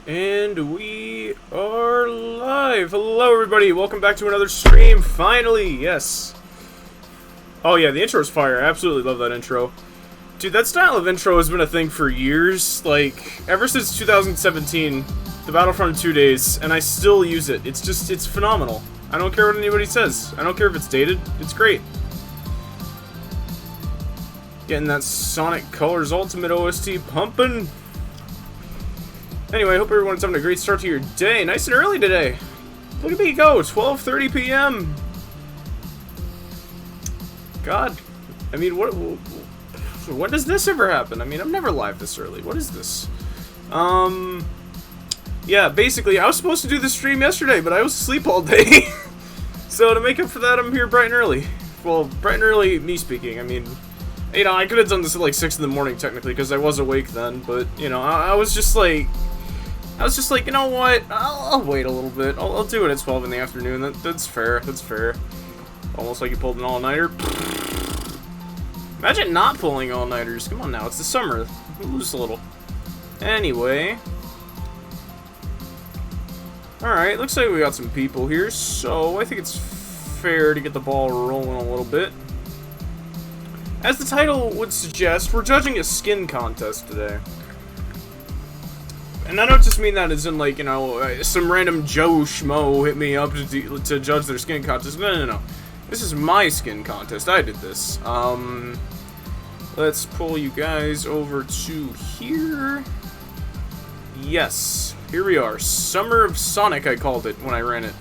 And we are live! Hello everybody, welcome back to another stream, finally, yes. Oh yeah, the intro's fire, I absolutely love that intro. Dude, that style of intro has been a thing for years, like, ever since 2017, the Battlefront 2 days, and I still use it. It's phenomenal. I don't care what anybody says. I don't care if it's dated, it's great. Getting that Sonic Colors Ultimate OST pumping. Anyway, I hope everyone's having a great start to your day. Nice and early today. Look at me go, 12:30 p.m. God, I mean, when does this ever happen? I mean, I'm never live this early. What is this? Yeah, basically, I was supposed to do this stream yesterday, but I was asleep all day. So to make up for that, I'm here bright and early. Well, bright and early, me speaking. I mean, you know, I could have done this at like 6 in the morning, technically, because I was awake then. But, you know, I was just like, you know what? I'll wait a little bit. I'll do it at 12 in the afternoon. That's fair. That's fair. Almost like you pulled an all-nighter. Imagine not pulling all-nighters. Come on now, it's the summer. Lose a little. Anyway. Alright, looks like we got some people here, so I think it's fair to get the ball rolling a little bit. As the title would suggest, we're judging a skin contest today. And I don't just mean that as in, like, you know, some random Joe Schmo hit me up to judge their skin contest. No. This is my skin contest. I did this. Let's pull you guys over to here. Yes, here we are. Summer of Sonic, I called it when I ran it.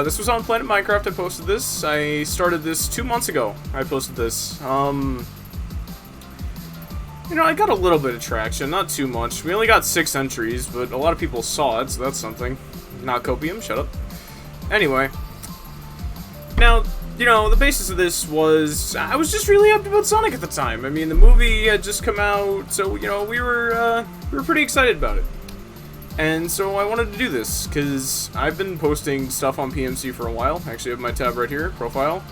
This was on Planet Minecraft. I posted this. I started this 2 months ago. I posted this. You know, I got a little bit of traction, not too much. We only got 6 entries, but a lot of people saw it, so that's something. Not Copium, shut up. Anyway. Now, you know, the basis of this was, I was just really hyped about Sonic at the time. I mean, the movie had just come out, so, you know, we were pretty excited about it. And so I wanted to do this, because I've been posting stuff on PMC for a while. Actually, I have my tab right here, profile.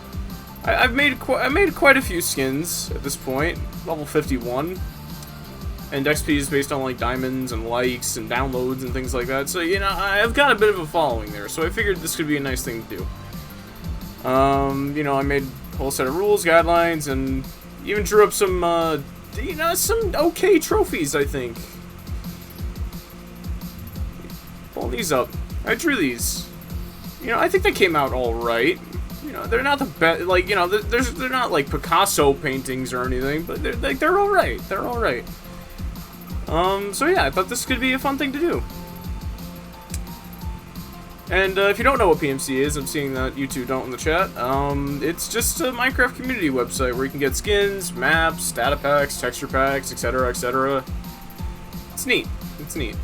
I made quite a few skins at this point, level 51. And XP is based on, like, diamonds and likes and downloads and things like that. So, you know, I've got a bit of a following there, so I figured this could be a nice thing to do. You know, I made a whole set of rules, guidelines, and even drew up some, you know, some okay trophies, I think. Pull these up. I drew these. You know, I think they came out alright. You know, they're not the best, like, you know, they're not, like, Picasso paintings or anything, but they're alright. They're alright. So yeah, I thought this could be a fun thing to do. And if you don't know what PMC is, I'm seeing that you two don't in the chat, it's just a Minecraft community website where you can get skins, maps, data packs, texture packs, etc., etc. It's neat. It's neat.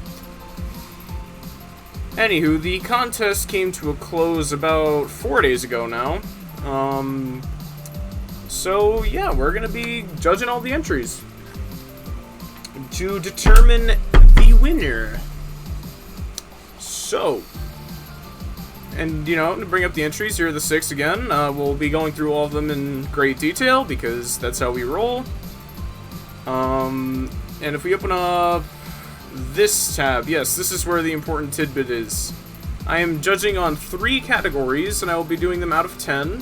Anywho, the contest came to a close about 4 days ago now. So yeah, we're gonna be judging all the entries to determine the winner. So, and you know, to bring up the entries, here are the 6 again. We'll be going through all of them in great detail because that's how we roll. And if we open up this tab, yes, this is where the important tidbit is. I am judging on 3 categories, and I will be doing them out of 10.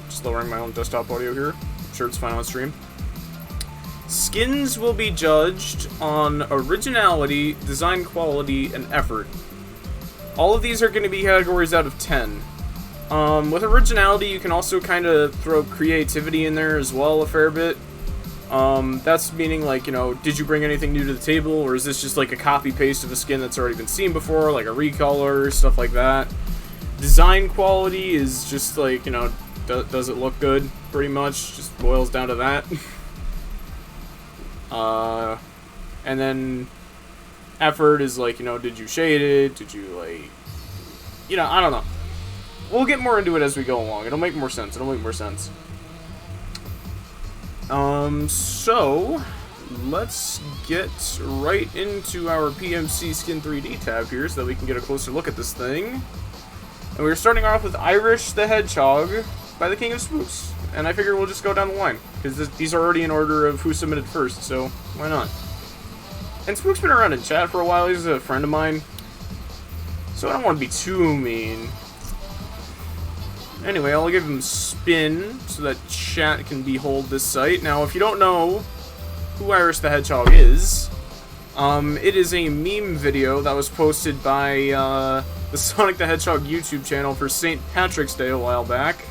Just lowering my own desktop audio here. I'm sure it's fine on stream. Skins will be judged on originality, design quality, and effort. All of these are going to be categories out of 10. With originality, you can also kind of throw creativity in there as well a fair bit. That's meaning, like, you know, did you bring anything new to the table, or is this just like a copy-paste of a skin that's already been seen before, like a recolor, stuff like that. Design quality is just like, you know, does it look good, pretty much, just boils down to that. And then effort is like, you know, did you shade it, did you, like, you know, I don't know. We'll get more into it as we go along, it'll make more sense, So, let's get right into our PMC Skin 3D tab here so that we can get a closer look at this thing. And we're starting off with Irish the Hedgehog by the King of Spooks. And I figure we'll just go down the line, because these are already in order of who submitted first, so why not? And Spook's been around in chat for a while, he's a friend of mine, so I don't want to be too mean. Anyway, I'll give him spin so that chat can behold this site. Now, if you don't know who Irish the Hedgehog is, it is a meme video that was posted by the Sonic the Hedgehog YouTube channel for St. Patrick's Day a while back.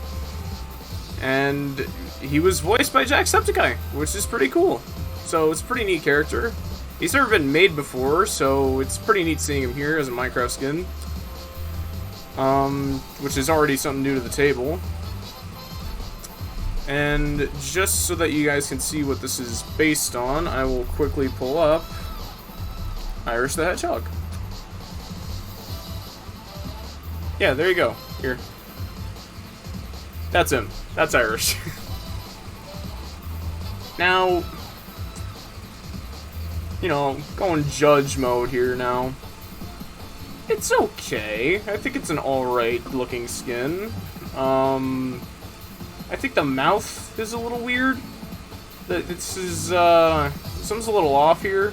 And he was voiced by Jacksepticeye, which is pretty cool. So it's a pretty neat character. He's never been made before, so it's pretty neat seeing him here as a Minecraft skin. Which is already something new to the table. And just so that you guys can see what this is based on, I will quickly pull up Irish the Hedgehog. Yeah, there you go. Here. That's him. That's Irish. Now, you know, going judge mode here now. It's okay. I think it's an alright looking skin. I think the mouth is a little weird. This is, something's a little off here.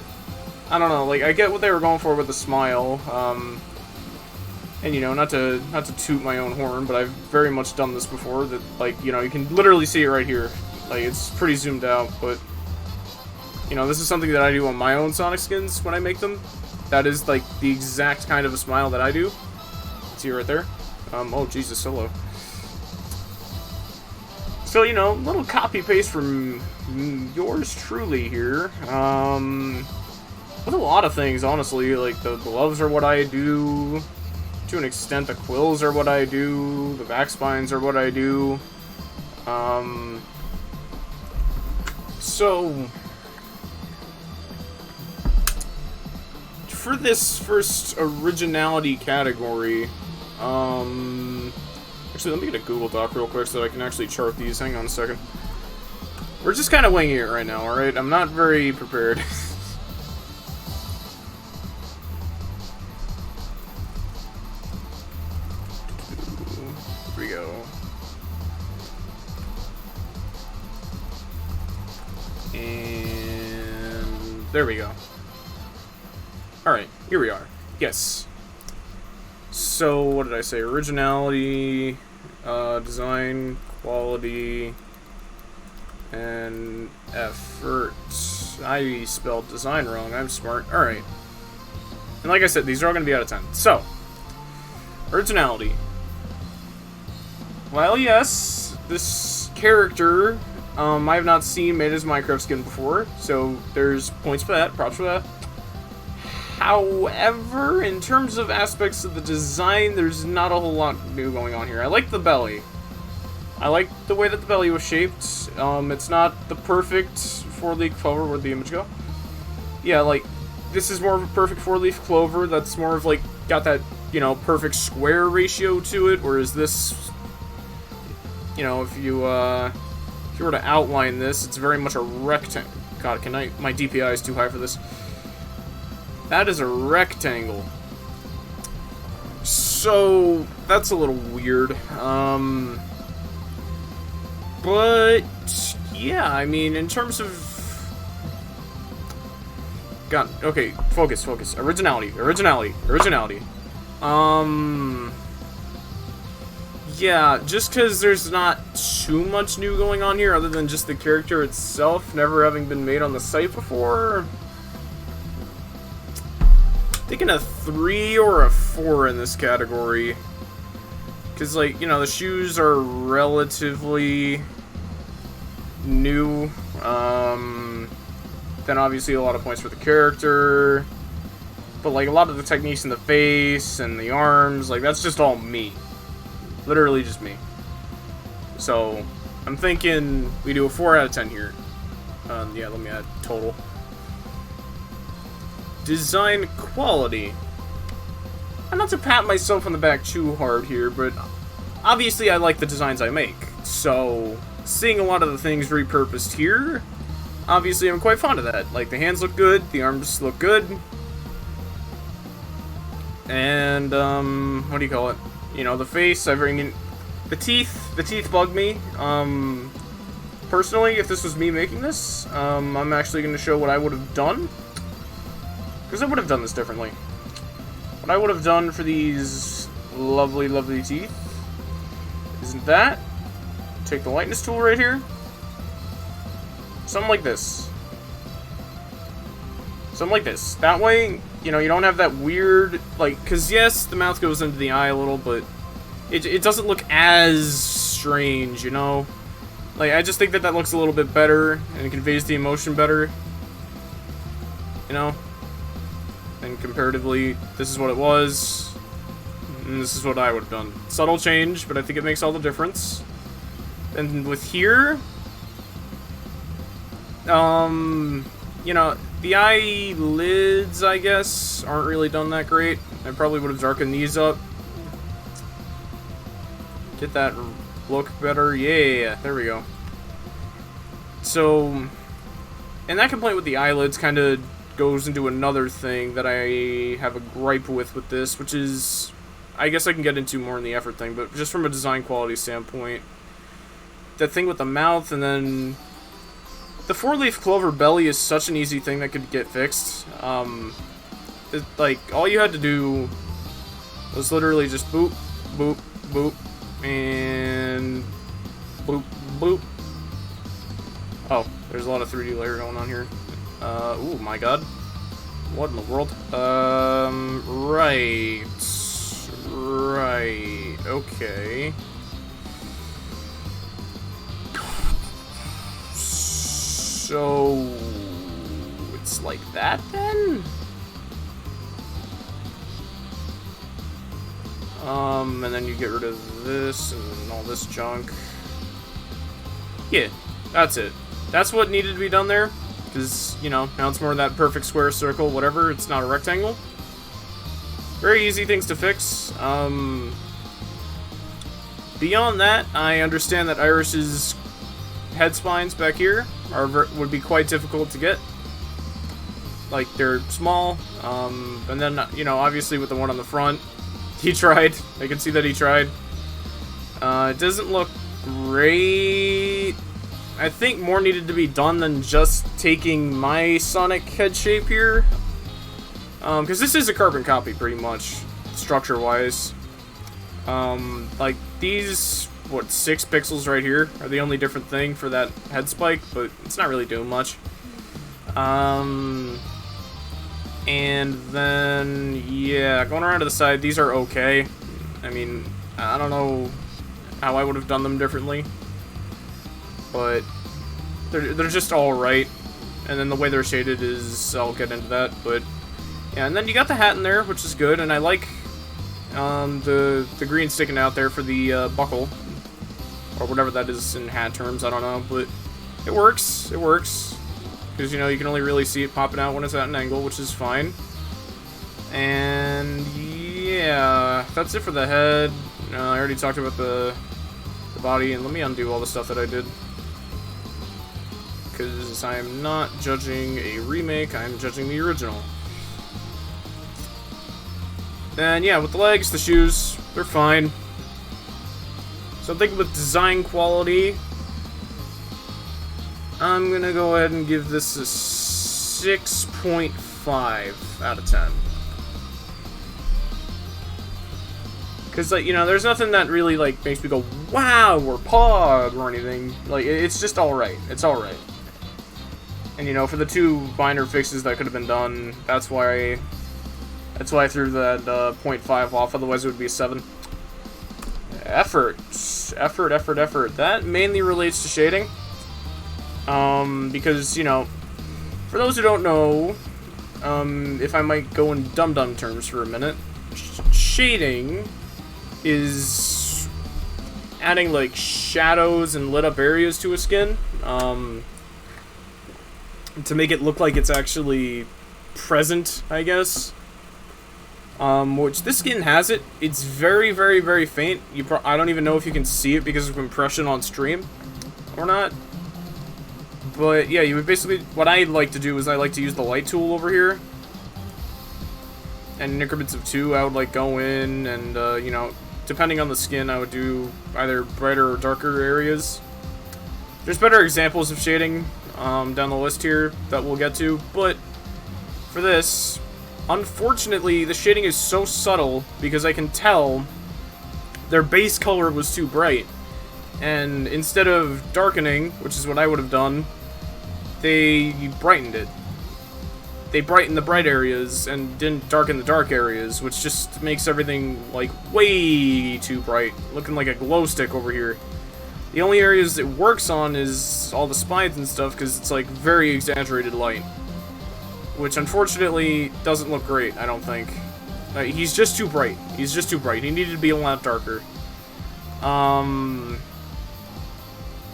I don't know, like, I get what they were going for with the smile. And, you know, not to toot my own horn, but I've very much done this before, that, like, you know, you can literally see it right here. Like, it's pretty zoomed out, but, you know, this is something that I do on my own Sonic skins when I make them. That is, like, the exact kind of a smile that I do. See right there? Oh, Jesus, solo. So, you know, little copy-paste from yours truly here. With a lot of things, honestly. Like, the gloves are what I do. To an extent, the quills are what I do. The back spines are what I do. So... for this first originality category, actually, let me get a Google Doc real quick so that I can actually chart these. Hang on a second. We're just kind of winging it right now, alright? I'm not very prepared. Here we go. And there we go. Alright, here we are. Yes. So, what did I say? Originality, design, quality, and effort. I spelled design wrong. I'm smart. Alright. And like I said, these are all going to be out of 10. So, originality. Well, yes, this character, I have not seen made as Minecraft skin before, so there's points for that, props for that. However, in terms of aspects of the design, there's not a whole lot new going on here. I like the belly. I like the way that the belly was shaped. It's not the perfect four-leaf clover. Where'd the image go? Yeah, like, this is more of a perfect four-leaf clover that's more of, like, got that, you know, perfect square ratio to it, whereas this, you know, if you were to outline this, it's very much a rectangle. God, my DPI is too high for this. That is a rectangle. So, that's a little weird. But, yeah, I mean, in terms of... God, okay, focus. Originality. Yeah, just because there's not too much new going on here other than just the character itself never having been made on the site before... thinking a 3 or a 4 in this category. Because, like, you know, the shoes are relatively new. Then obviously a lot of points for the character. But, like, a lot of the techniques in the face and the arms, like, that's just all me. Literally just me. So, I'm thinking we do a 4 out of 10 here. Yeah, let me add total. Design quality. And not to pat myself on the back too hard here, but obviously I like the designs I make. So, seeing a lot of the things repurposed here, obviously I'm quite fond of that. Like, the hands look good, the arms look good. And, what do you call it? You know, the face, the teeth bug me. Personally, if this was me making this, I'm actually going to show what I would have done. Because I would have done this differently. What I would have done for these lovely, lovely teeth isn't that. Take the lightness tool right here. Something like this. Something like this. That way, you know, you don't have that weird, like, because yes, the mouth goes into the eye a little, but it doesn't look as strange, you know? Like, I just think that looks a little bit better, and it conveys the emotion better. You know? And comparatively, this is what it was, and this is what I would have done. Subtle change, but I think it makes all the difference. And with here, you know, the eyelids, I guess, aren't really done that great. I probably would have darkened these up. Get that look better. Yeah, there we go. So, and that complaint with the eyelids kind of goes into another thing that I have a gripe with this, which is, I guess I can get into more in the effort thing, but just from a design quality standpoint, that thing with the mouth, and then the four-leaf clover belly is such an easy thing that could get fixed. Like, all you had to do was literally just boop, boop, boop, and boop, boop. Oh, there's a lot of 3D layer going on here. Oh my god. What in the world? Right. Right, okay. So... it's like that, then? And then you get rid of this and all this junk. Yeah, that's it. That's what needed to be done there. Because, you know, now it's more of that perfect square, circle, whatever. It's not a rectangle. Very easy things to fix. Beyond that, I understand that Iris's head spines back here would be quite difficult to get. Like, they're small. And then, you know, obviously with the one on the front, he tried. I can see that he tried. It doesn't look great. I think more needed to be done than just taking my Sonic head shape here. Because this is a carbon copy, pretty much, structure-wise. Like, these, what, 6 pixels right here are the only different thing for that head spike, but it's not really doing much. And then, yeah, going around to the side, these are okay. I mean, I don't know how I would have done them differently, but they're just alright. And then the way they're shaded is, I'll get into that, but yeah, and then you got the hat in there, which is good, and I like the green sticking out there for the buckle, or whatever that is in hat terms, I don't know, but it works, because, you know, you can only really see it popping out when it's at an angle, which is fine. And yeah, that's it for the head. I already talked about the body, and let me undo all the stuff that I did, because I am not judging a remake, I'm judging the original. And yeah, with the legs, the shoes, they're fine. So I'm thinking with design quality, I'm gonna go ahead and give this a 6.5 out of 10. Because, like, you know, there's nothing that really, like, makes me go, wow, or pog, or anything. Like, it's just alright. It's alright. And, you know, for the 2 minor fixes that could have been done, that's why I threw that 0.5 off, otherwise it would be a 7. Effort. That mainly relates to shading. Because, you know, for those who don't know, if I might go in dum-dum terms for a minute, shading is adding, like, shadows and lit-up areas to a skin, to make it look like it's actually present, I guess. Which this skin has it. It's very, very, very faint. I don't even know if you can see it because of compression on stream or not. But yeah, you would basically, what I like to do is I like to use the light tool over here. And in increments of 2, I would like go in and, you know, depending on the skin, I would do either brighter or darker areas. There's better examples of shading down the list here that we'll get to, but for this, unfortunately, the shading is so subtle because I can tell their base color was too bright. And instead of darkening, which is what I would have done, they brightened it. They brightened the bright areas and didn't darken the dark areas, which just makes everything, like, way too bright. Looking like a glow stick over here. The only areas it works on is all the spines and stuff, because it's, like, very exaggerated light. Which, unfortunately, doesn't look great, I don't think. He's just too bright. He's just too bright. He needed to be a lot darker.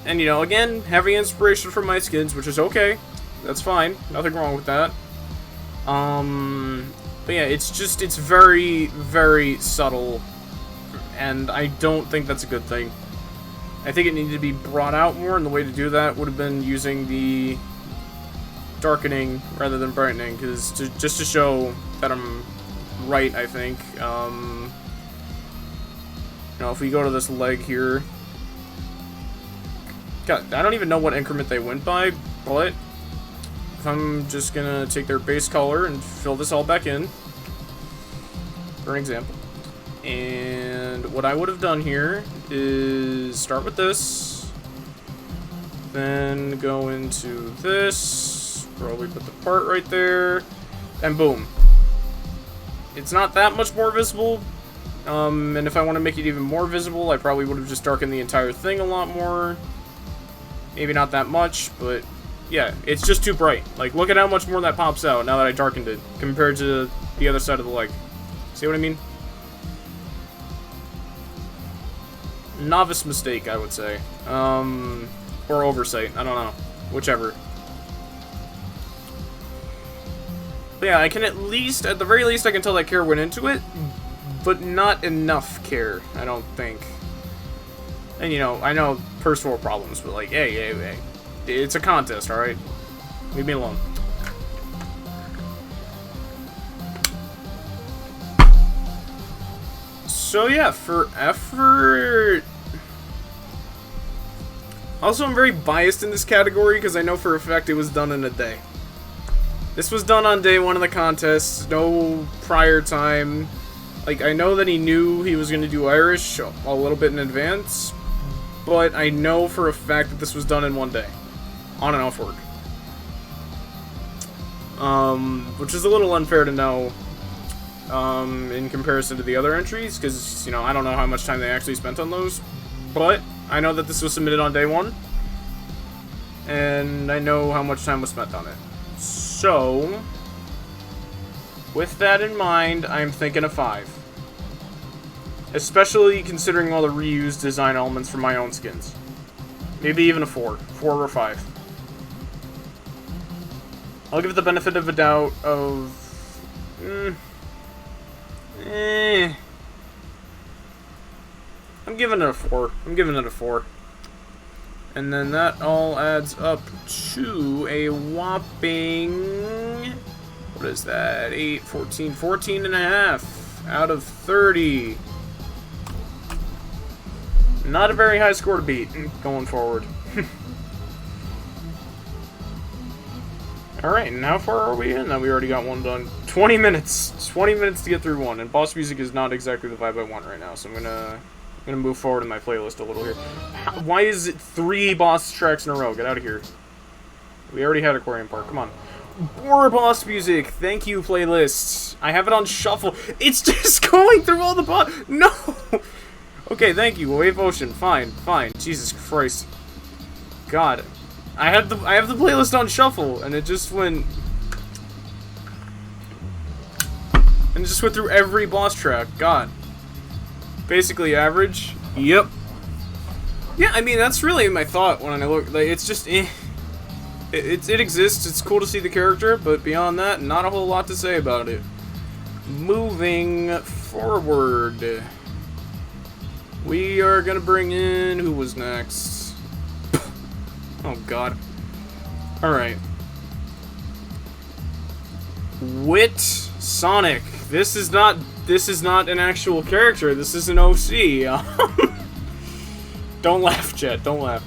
And, you know, again, heavy inspiration from my skins, which is okay. That's fine. Nothing wrong with that. But yeah, it's very, very subtle, and I don't think that's a good thing. I think it needed to be brought out more, and the way to do that would have been using the darkening rather than brightening, because just to show that I'm right, I think. You know, if we go to this leg here, God, I don't even know what increment they went by, but I'm just gonna take their base color and fill this all back in, for an example. And what I would have done here is start with this, then go into this, probably put the part right there, and boom. It's not that much more visible, And if I want to make it even more visible, I probably would have just darkened the entire thing a lot more. Maybe not that much, but yeah, it's just too bright. Like, look at how much more that pops out now that I darkened it, compared to the other side of the leg. See what I mean? Novice mistake, I would say. Or oversight, I don't know. Whichever. But yeah, I can at the very least, I can tell that care went into it, but not enough care, I don't think. And, you know, I know first world problems, but like, hey. It's a contest, alright? Leave me alone. So yeah, for effort... Also, I'm very biased in this category, because I know for a fact it was done in a day. This was done on day one of the contest, no prior time. Like, I know that he knew he was going to do Irish a little bit in advance, but I know for a fact that this was done in one day. On and off work. Which is a little unfair to know, in comparison to the other entries, because, you know, I don't know how much time they actually spent on those, but I know that this was submitted on day one, and I know how much time was spent on it. So, with that in mind, I'm thinking a 5. Especially considering all the reused design elements from my own skins. Maybe even a 4. 4 or 5. I'll give it the benefit of a doubt of... I'm giving it a 4. I'm giving it a 4. And then that all adds up to a whopping... What is that? 8, 14, 14 and a half out of 30. Not a very high score to beat going forward. Alright, and how far are we in? Now we already got one done. 20 minutes. 20 minutes to get through one. And boss music is not exactly the vibe I want right now, so I'm gonna move forward in my playlist a little here. Why is it 3 boss tracks in a row? Get out of here. We already had Aquarium Park. Come on. More boss music. Thank you, playlists. I have it on shuffle. It's just going through all the boss. No. Okay, thank you. Wave Ocean. Fine. Jesus Christ. God. I have the playlist on shuffle, and it just went. And it just went through every boss track. God. Basically average. Yep. Yeah, I mean, that's really my thought when I look. Like, it's just, It exists. It's cool to see the character, but beyond that, not a whole lot to say about it. Moving forward, we are gonna bring in who was next. Oh God. All right. Wit Sonic. This is not an actual character. This is an OC. Don't laugh, Jet. Don't laugh.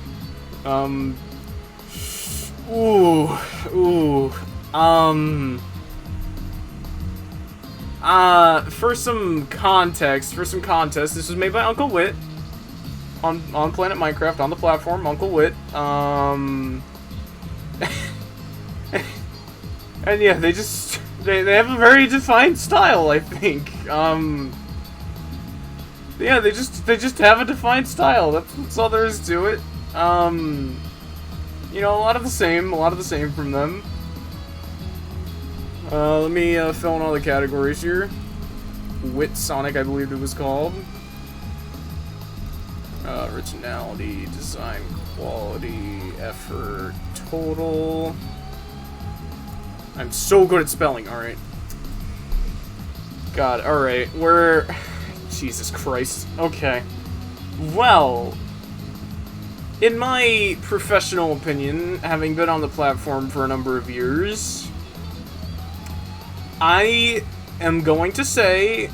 For some context, this was made by Uncle Wit on Planet Minecraft, on the platform, Uncle Wit. And yeah, they have a very defined style, I think. Yeah, they just have a defined style. That's all there is to it. You know, a lot of the same from them. Let me fill in all the categories here. Wit Sonic, I believe it was called. Originality, design, quality, effort, total. I'm so good at spelling, alright. God, alright, Jesus Christ. Okay. Well, in my professional opinion, having been on the platform for a number of years, I am going to say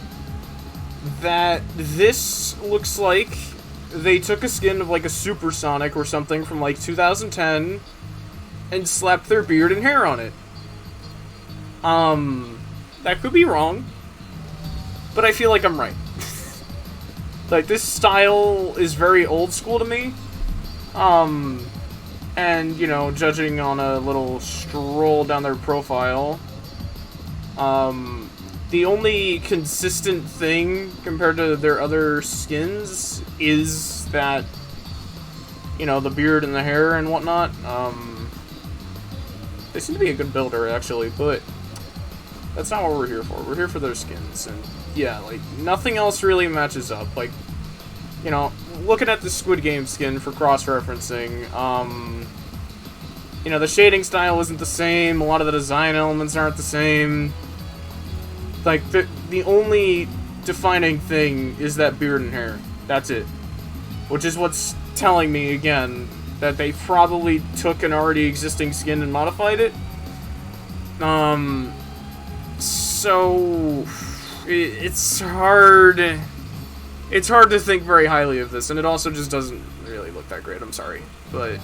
that this looks like they took a skin of like a Super Sonic or something from like 2010 and slapped their beard and hair on it. That could be wrong, but I feel like I'm right. Like, this style is very old school to me. And, you know, judging on a little stroll down their profile, the only consistent thing compared to their other skins is that, you know, the beard and the hair and whatnot. They seem to be a good builder, actually, but that's not what we're here for. We're here for their skins, and yeah, like, nothing else really matches up. Like, you know, looking at the Squid Game skin for cross-referencing, you know, the shading style isn't the same, a lot of the design elements aren't the same. Like, the only defining thing is that beard and hair. That's it. Which is what's telling me, again, that they probably took an already existing skin and modified it. So it's hard to think very highly of this, and it also just doesn't really look that great, I'm sorry. But,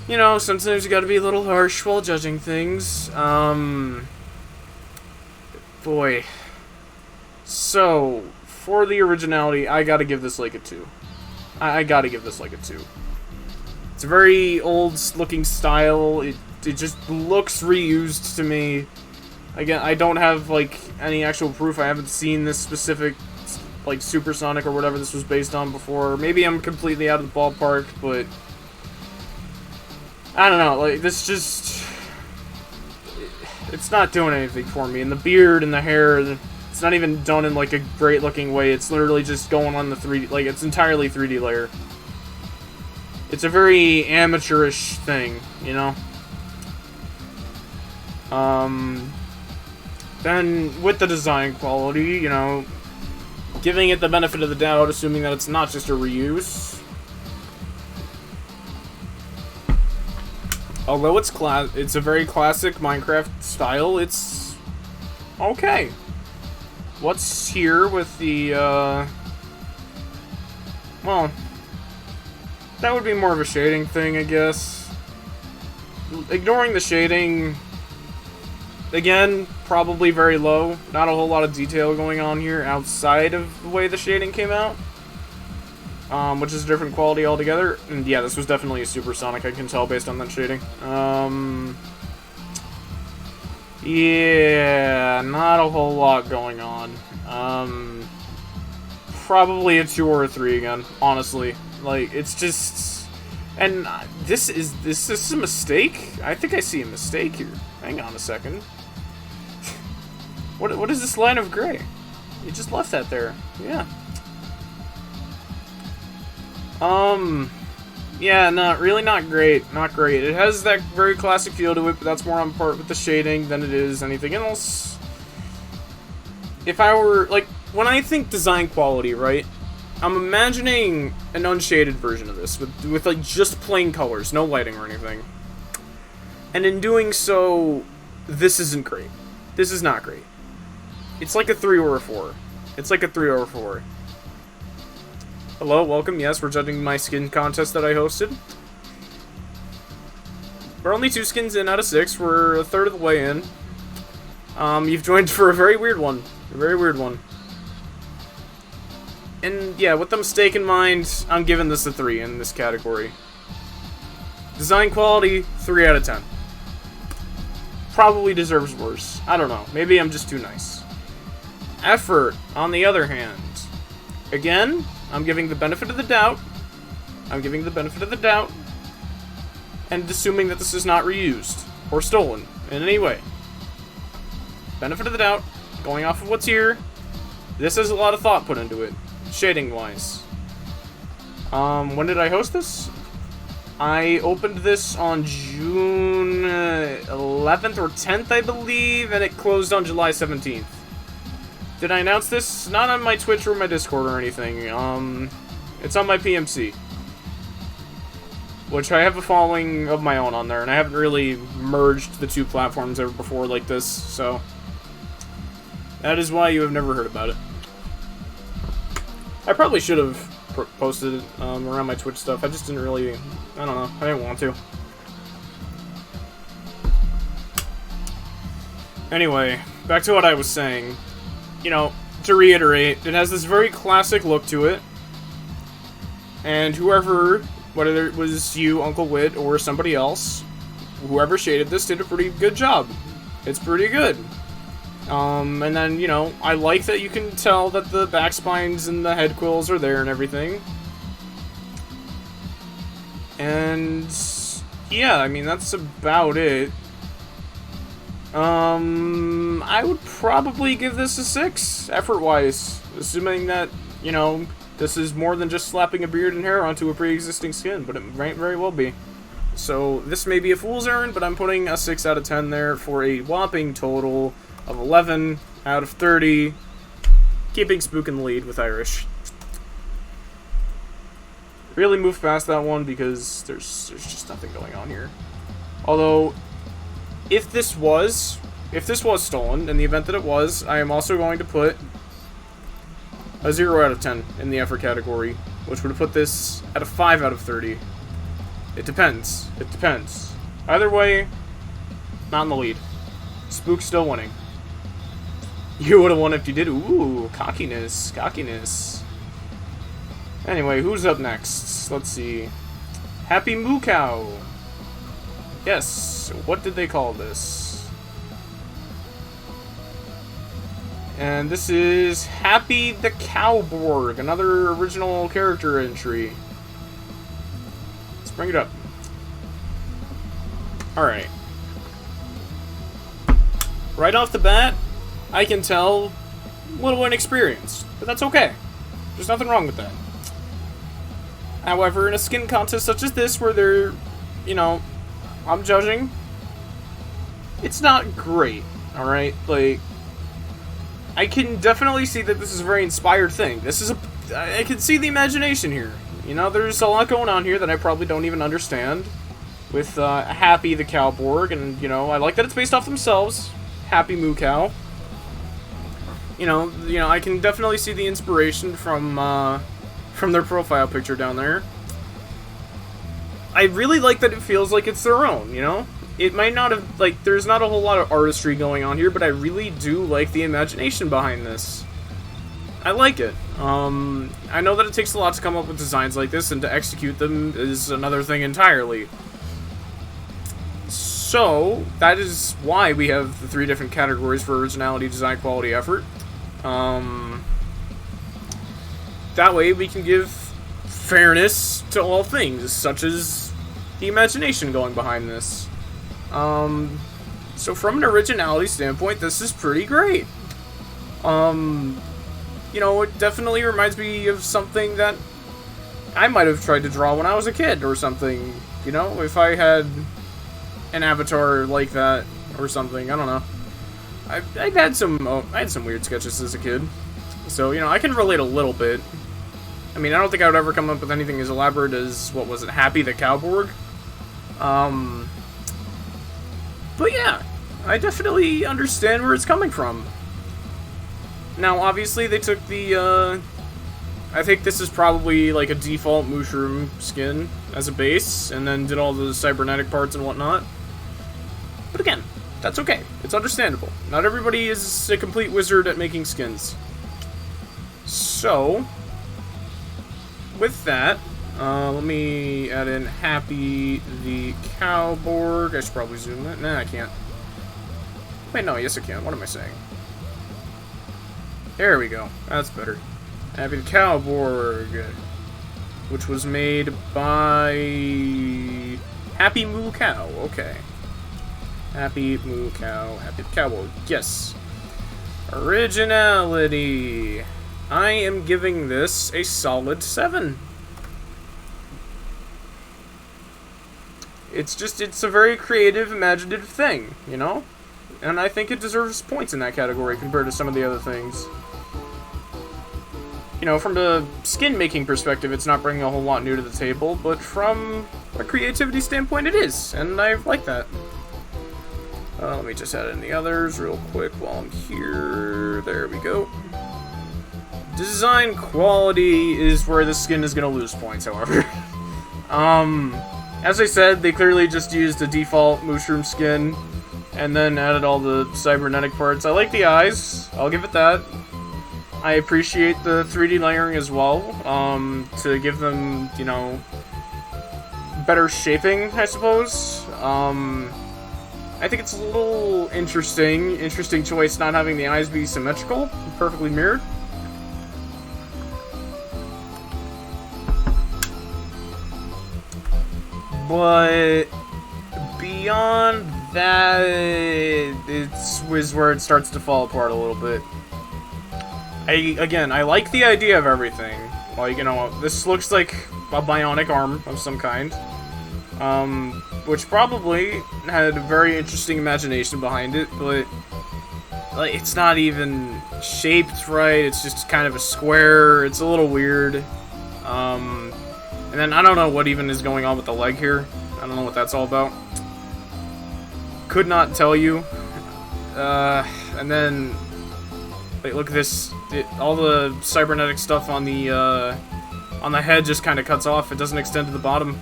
you know, sometimes you gotta be a little harsh while judging things. Boy. So, for the originality, I gotta give this like a 2. I gotta give this like a 2. It's a very old-looking style. It just looks reused to me. Again, I don't have, like, any actual proof. I haven't seen this specific, like, Supersonic or whatever this was based on before. Maybe I'm completely out of the ballpark, but I don't know. Like, this just, it's not doing anything for me. And the beard and the hair, it's not even done in, like, a great-looking way. It's literally just going on the 3D, like, it's entirely 3D layer. It's a very amateurish thing, you know? Then, with the design quality, you know, giving it the benefit of the doubt, assuming that it's not just a reuse. Although it's a very classic Minecraft style, it's okay. What's here with the, well, that would be more of a shading thing, I guess. Ignoring the shading, again, probably very low. Not a whole lot of detail going on here outside of the way the shading came out. Which is a different quality altogether. And yeah, this was definitely a Supersonic, I can tell based on that shading. Yeah, not a whole lot going on. Probably a 2 or a 3 again, honestly. Like, it's just... And this is a mistake? I think I see a mistake here. Hang on a second. What is this line of gray? You just left that there. Yeah. Yeah, not great. Not great. It has that very classic feel to it, but that's more on part with the shading than it is anything else. If I were, like, when I think design quality, right, I'm imagining an unshaded version of this, with like, just plain colors, no lighting or anything. And in doing so, this isn't great. This is not great. It's like a 3 or a 4. It's like a 3 or a 4. Hello, welcome. Yes, we're judging my skin contest that I hosted. We're only 2 skins in out of 6. We're a third of the way in. You've joined for a very weird one. A very weird one. And yeah, with the mistake in mind, I'm giving this a 3 in this category. Design quality, 3 out of 10. Probably deserves worse. I don't know. Maybe I'm just too nice. Effort, on the other hand. Again, I'm giving the benefit of the doubt. I'm giving the benefit of the doubt. And assuming that this is not reused or stolen in any way. Benefit of the doubt, going off of what's here. This has a lot of thought put into it, shading-wise. When did I host this? I opened this on June 11th or 10th, I believe, and it closed on July 17th. Did I announce this? Not on my Twitch or my Discord or anything. It's on my PMC. Which I have a following of my own on there, and I haven't really merged the 2 platforms ever before like this, so... That is why you have never heard about it. I probably should have posted it around my Twitch stuff. I just didn't really... I don't know. I didn't want to. Anyway, back to what I was saying. You know, to reiterate, it has this very classic look to it. And whoever, whether it was you, Uncle Wit, or somebody else, whoever shaded this did a pretty good job. It's pretty good. And then, you know, I like that you can tell that the back spines and the head quills are there and everything. And yeah, I mean, that's about it. I would probably give this a 6, effort-wise, assuming that, you know, this is more than just slapping a beard and hair onto a pre-existing skin, but it might very well be. So, this may be a fool's errand, but I'm putting a 6 out of 10 there for a whopping total of 11 out of 30, keeping Spook in the lead with Irish. Really moved past that one because there's just nothing going on here. Although, if this was stolen, in the event that it was, I am also going to put a 0 out of 10 in the effort category, which would put this at a 5 out of 30. It depends. It depends. Either way, not in the lead. Spook's still winning. You would have won if you did. Ooh, cockiness. Cockiness. Anyway, who's up next? Let's see. Happy Moo Cow. Yes, what did they call this? And this is Happy the Cowborg, another original character entry. Let's bring it up. Alright. Right off the bat, I can tell a little inexperienced, but that's okay. There's nothing wrong with that. However, in a skin contest such as this, where they're, you know, I'm judging, it's not great, alright? Like, I can definitely see that this is a very inspired thing. I can see the imagination here. You know, there's a lot going on here that I probably don't even understand. With, Happy the Cowborg, and, you know, I like that it's based off themselves. Happy Moo Cow. You know, I can definitely see the inspiration from their profile picture down there. I really like that it feels like it's their own, you know? It might not have, like, there's not a whole lot of artistry going on here, but I really do like the imagination behind this. I like it. I know that it takes a lot to come up with designs like this, and to execute them is another thing entirely. So, that is why we have the 3 different categories for originality, design, quality, effort. That way we can give fairness to all things, such as the imagination going behind this. So from an originality standpoint, this is pretty great. You know, it definitely reminds me of something that I might have tried to draw when I was a kid or something. You know, if I had an avatar like that or something, I don't know. I had some weird sketches as a kid. So, you know, I can relate a little bit. I mean, I don't think I would ever come up with anything as elaborate as, what was it, Happy the Cowborg? But yeah, I definitely understand where it's coming from. Now, obviously, they took the, I think this is probably like a default mushroom skin as a base, and then did all the cybernetic parts and whatnot. But again, that's okay. It's understandable. Not everybody is a complete wizard at making skins. So, with that, let me add in Happy the Cowborg. I should probably zoom that. Nah, I can't. Wait, no, yes I can. What am I saying? There we go. That's better. Happy the Cowborg, which was made by Happy Moo Cow. Okay. Happy Moo Cow. Happy the Cowborg. Yes. Originality. I am giving this a solid 7. It's a very creative, imaginative thing, you know? And I think it deserves points in that category compared to some of the other things. You know, from the skin-making perspective, it's not bringing a whole lot new to the table, but from a creativity standpoint, it is, and I like that. Let me just add in the others real quick while I'm here. There we go. Design quality is where the skin is going to lose points, however. As I said, they clearly just used a default mushroom skin and then added all the cybernetic parts. I like the eyes, I'll give it that. I appreciate the 3D layering as well, to give them, you know, better shaping, I suppose. I think it's a little interesting choice not having the eyes be symmetrical, perfectly mirrored. But beyond that, it's where it starts to fall apart a little bit. I like the idea of everything. Like, you know, this looks like a bionic arm of some kind. Which probably had a very interesting imagination behind it, but like, it's not even shaped right. It's just kind of a square. It's a little weird. And then I don't know what even is going on with the leg here. I don't know what that's all about. Could not tell you. And then, wait, look at this. All the cybernetic stuff on the head just kind of cuts off. It doesn't extend to the bottom.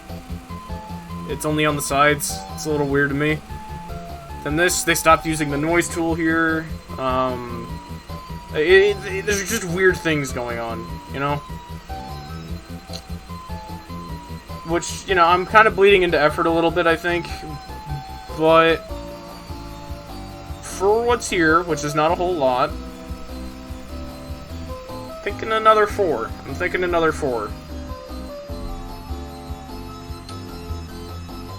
It's only on the sides. It's a little weird to me. Then this, they stopped using the noise tool here. There's just weird things going on, you know? Which, you know, I'm kind of bleeding into effort a little bit, I think. But for what's here, which is not a whole lot, I'm thinking another 4. I'm thinking another 4.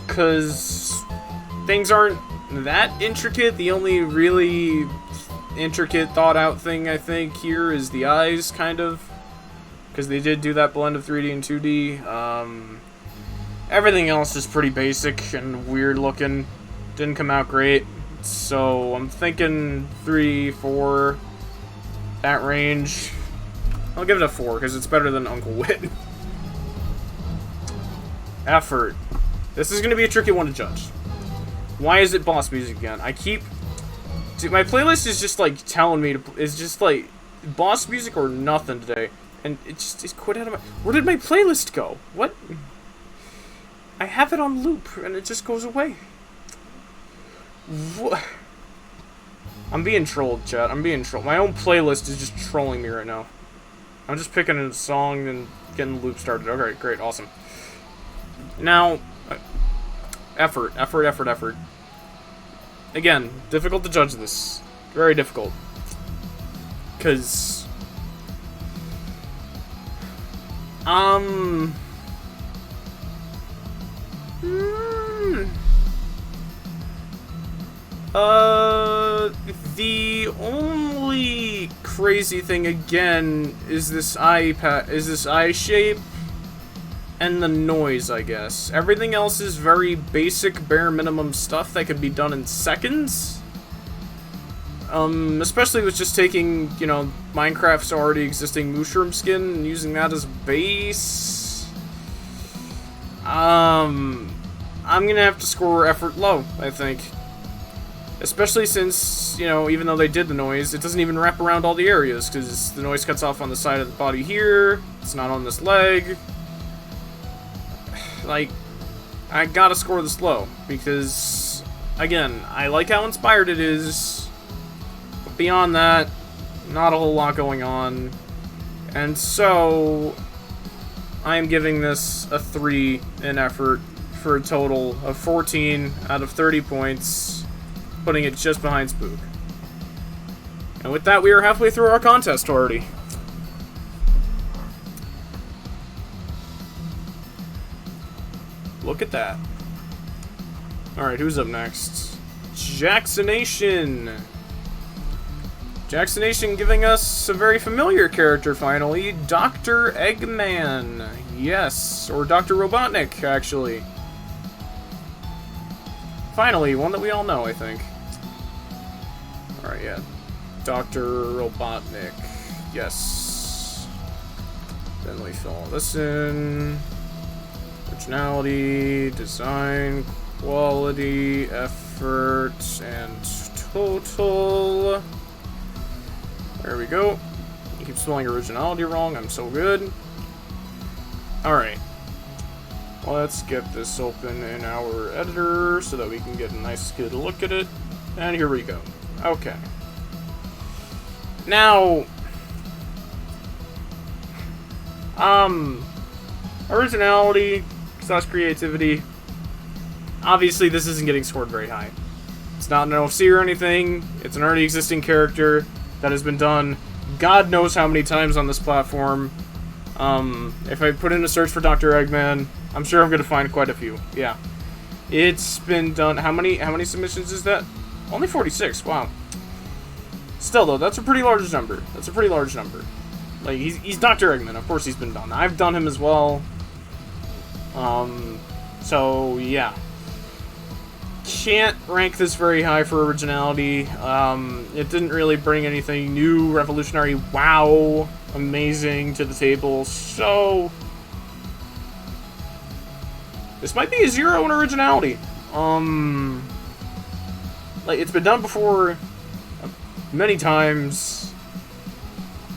Because things aren't that intricate. The only really intricate, thought-out thing, I think, here is the eyes, kind of. Because they did do that blend of 3D and 2D. Everything else is pretty basic and weird looking. Didn't come out great. So I'm thinking 3, 4, that range. I'll give it a 4 because it's better than Uncle Wit. Effort. This is going to be a tricky one to judge. Why is it boss music again? Dude, my playlist is just like telling me it's just like boss music or nothing today. And it's quit out of my... Where did my playlist go? What? I have it on loop, and it just goes away. What? I'm being trolled, chat. I'm being trolled. My own playlist is just trolling me right now. I'm just picking a song and getting the loop started. Okay, great, awesome. Now, effort. Again, difficult to judge this. Very difficult. Because... The only crazy thing again is this eye shape and the noise, I guess. Everything else is very basic, bare minimum stuff that could be done in seconds. Especially with just taking, you know, Minecraft's already existing mushroom skin and using that as base. I'm gonna have to score effort low, I think. Especially since, you know, even though they did the noise, it doesn't even wrap around all the areas, because the noise cuts off on the side of the body here, it's not on this leg. Like, I gotta score this low, because, again, I like how inspired it is, but beyond that, not a whole lot going on, and so, I am giving this a 3 in effort, for a total of 14 out of 30 points, putting it just behind Spook. And with that, we are halfway through our contest already. Look at that. Alright, who's up next? Jacksonation! Jacksonation giving us a very familiar character, finally. Dr. Eggman. Yes, or Dr. Robotnik, actually. Finally, one that we all know, I think. Alright, yeah. Dr. Robotnik. Yes. Then we fill all this in. Originality, design, quality, effort, and total. There we go. You keep spelling originality wrong, I'm so good. Alright. Let's get this open in our editor so that we can get a nice good look at it. And here we go. Okay. Now, originality / creativity. Obviously, this isn't getting scored very high. It's not an OC or anything. It's an already existing character that has been done God knows how many times on this platform. If I put in a search for Dr. Eggman, I'm sure I'm gonna find quite a few. Yeah. It's been done. How many submissions is that? Only 46. Wow. Still though, that's a pretty large number. That's a pretty large number. Like, he's Dr. Eggman. Of course he's been done. I've done him as well. So yeah. Can't rank this very high for originality. It didn't really bring anything new, revolutionary, wow, amazing to the table. So this might be a 0 in originality. Like, it's been done before many times.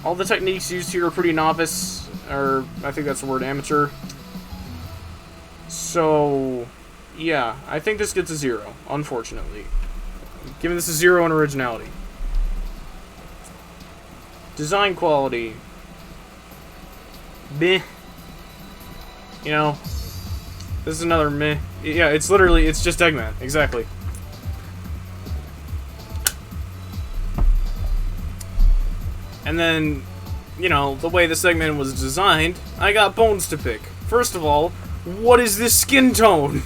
All the techniques used here are pretty novice, or I think that's the word, amateur. So yeah, I think this gets a 0, unfortunately. I'm giving this a 0 in originality. Design quality. Meh. You know, this is another meh. Yeah, it's just Eggman. Exactly. And then, you know, the way this Eggman was designed, I got bones to pick. First of all, what is this skin tone?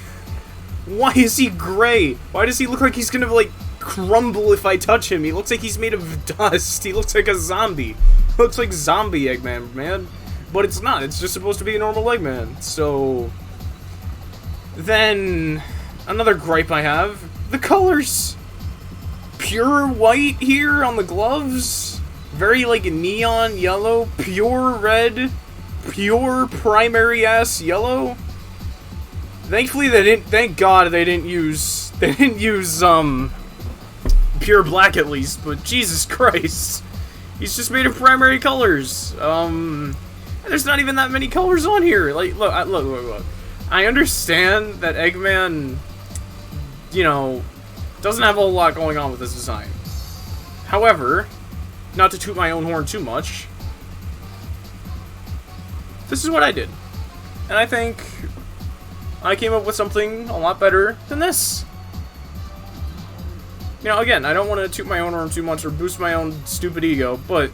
Why is he gray? Why does he look like he's gonna, like, crumble if I touch him? He looks like he's made of dust. He looks like a zombie. He looks like zombie Eggman, man. But it's not. It's just supposed to be a normal Eggman. So then, another gripe I have, the colors. Pure white here on the gloves. Very, like, neon yellow. Pure red. Pure primary-ass yellow. Thankfully they didn't, thank God they didn't use, pure black at least, but Jesus Christ. He's just made of primary colors. There's not even that many colors on here. Like, look. I understand that Eggman, you know, doesn't have a whole lot going on with this design. However, not to toot my own horn too much, this is what I did. And I think I came up with something a lot better than this. You know, again, I don't want to toot my own horn too much or boost my own stupid ego, but,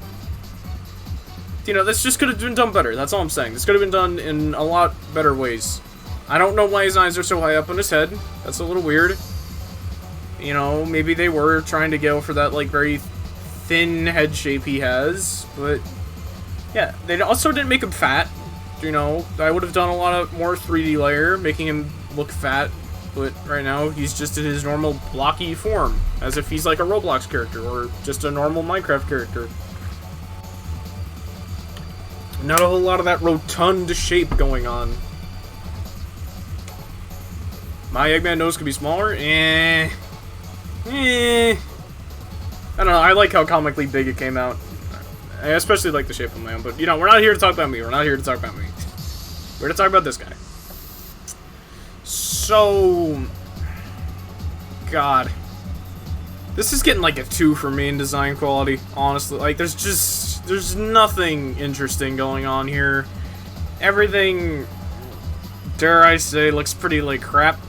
you know, this just could have been done better. That's all I'm saying. This could have been done in a lot better ways. I don't know why his eyes are so high up on his head. That's a little weird. You know, maybe they were trying to go for that, like, very thin head shape he has, but yeah, they also didn't make him fat. You know, I would have done a lot of more 3D layer, making him look fat, but right now he's just in his normal blocky form, as if he's like a Roblox character, or just a normal Minecraft character. Not a whole lot of that rotund shape going on. My Eggman nose could be smaller? I don't know, I like how comically big it came out. I especially like the shape of my own, but, you know, we're not here to talk about me. We're not here to talk about me. We're here to talk about this guy. So, God. This is getting like a 2 for me in design quality, honestly. Like, there's nothing interesting going on here. Everything, dare I say, looks pretty like crap.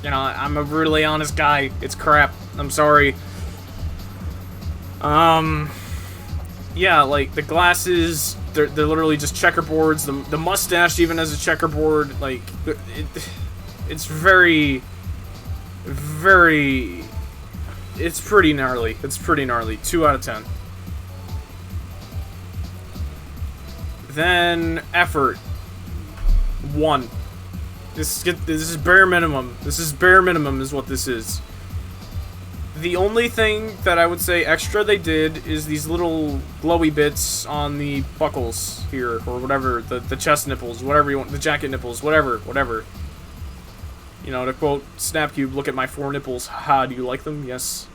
You know, I'm a brutally honest guy. It's crap. I'm sorry. Yeah, like, the glasses, they're literally just checkerboards. The mustache even has a checkerboard. Like, it's very, it's pretty gnarly. It's pretty gnarly. 2 out of 10. Then, effort. 1. This is bare minimum. This is bare minimum is what this is. The only thing that I would say extra they did is these little glowy bits on the buckles here, or whatever, the chest nipples, whatever you want, the jacket nipples, whatever. You know, to quote Snapcube, look at my 4 nipples, haha, do you like them? Yes.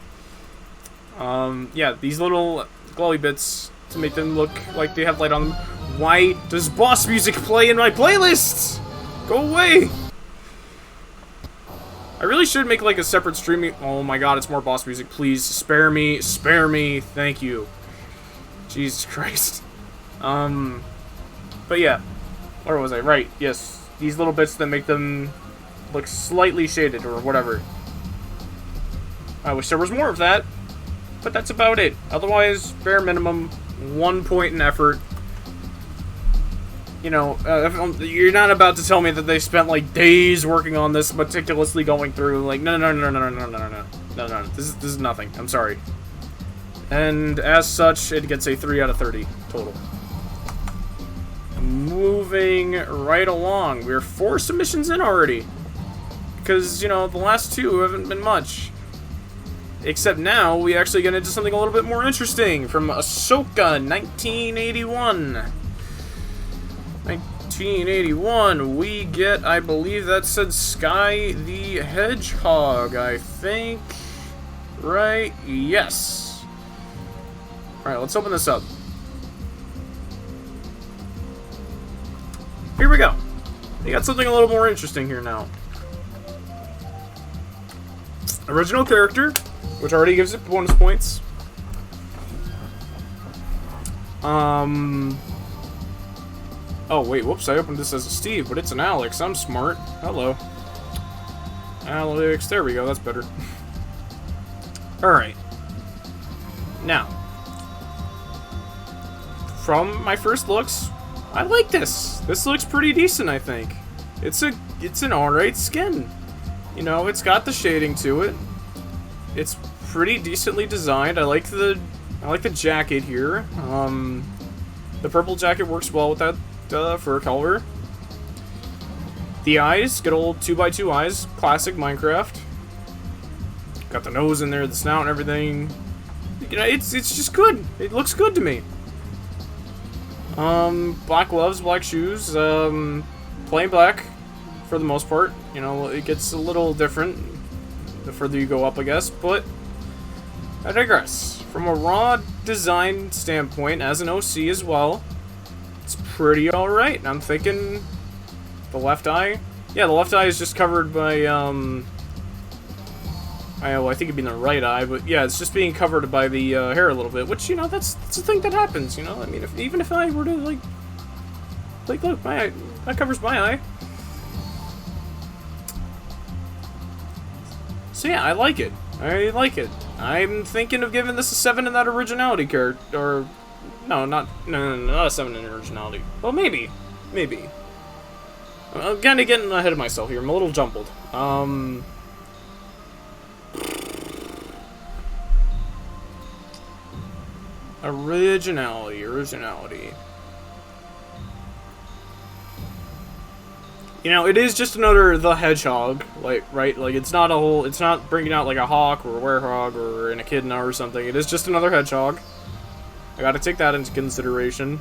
Yeah, these little glowy bits to make them look like they have light on them. Why does boss music play in my playlists? Go away! I really should make, like, a separate streaming... Oh my god, it's more boss music. Please, spare me, thank you. Jesus Christ. But yeah. Where was I? Right, yes. These little bits that make them look slightly shaded, or whatever. I wish there was more of that, but that's about it. Otherwise, bare minimum, 1 point in effort. You know, you're not about to tell me that they spent like days working on this, meticulously going through. Like, no. This is nothing. I'm sorry. And as such, it gets a 3 out of 30 total. Moving right along, we're 4 submissions in already. Because, you know, the last 2 haven't been much. Except now, we actually get into something a little bit more interesting. From Ahsoka, 1981. 1981, we get, I believe that said Sky the Hedgehog, I think. Right? Yes. Alright, let's open this up. Here we go. We got something a little more interesting here now. Original character, which already gives it bonus points. Oh, wait, whoops, I opened this as a Steve, but it's an Alex. I'm smart. Hello. Alex, there we go, that's better. Alright. Now, from my first looks, I like this. This looks pretty decent, I think. It's an alright skin. You know, it's got the shading to it. It's pretty decently designed. I like the jacket here. The purple jacket works well with that fur color. The eyes, good old 2x2 eyes, classic Minecraft. Got the nose in there, the snout and everything. You know, it's just good. It looks good to me. Black gloves, black shoes, plain black for the most part. You know, it gets a little different the further you go up, I guess, but I digress. From a raw design standpoint, as an OC as well, it's pretty alright. And I'm thinking the left eye. Yeah, the left eye is just covered by, I think it'd be the right eye, but yeah, it's just being covered by the hair a little bit, which, you know, that's a thing that happens, you know? I mean, even if I were to, like, look, my eye, that covers my eye. So yeah, I like it. I like it. I'm thinking of giving this a 7 in that originality character, or, no, not a 7 in originality. Well, maybe. I'm kind of getting ahead of myself here. I'm a little jumbled. Originality. You know, it is just another The Hedgehog, like, right? Like, it's not bringing out, like, a hawk or a werehog or an echidna or something. It is just another hedgehog. I gotta take that into consideration.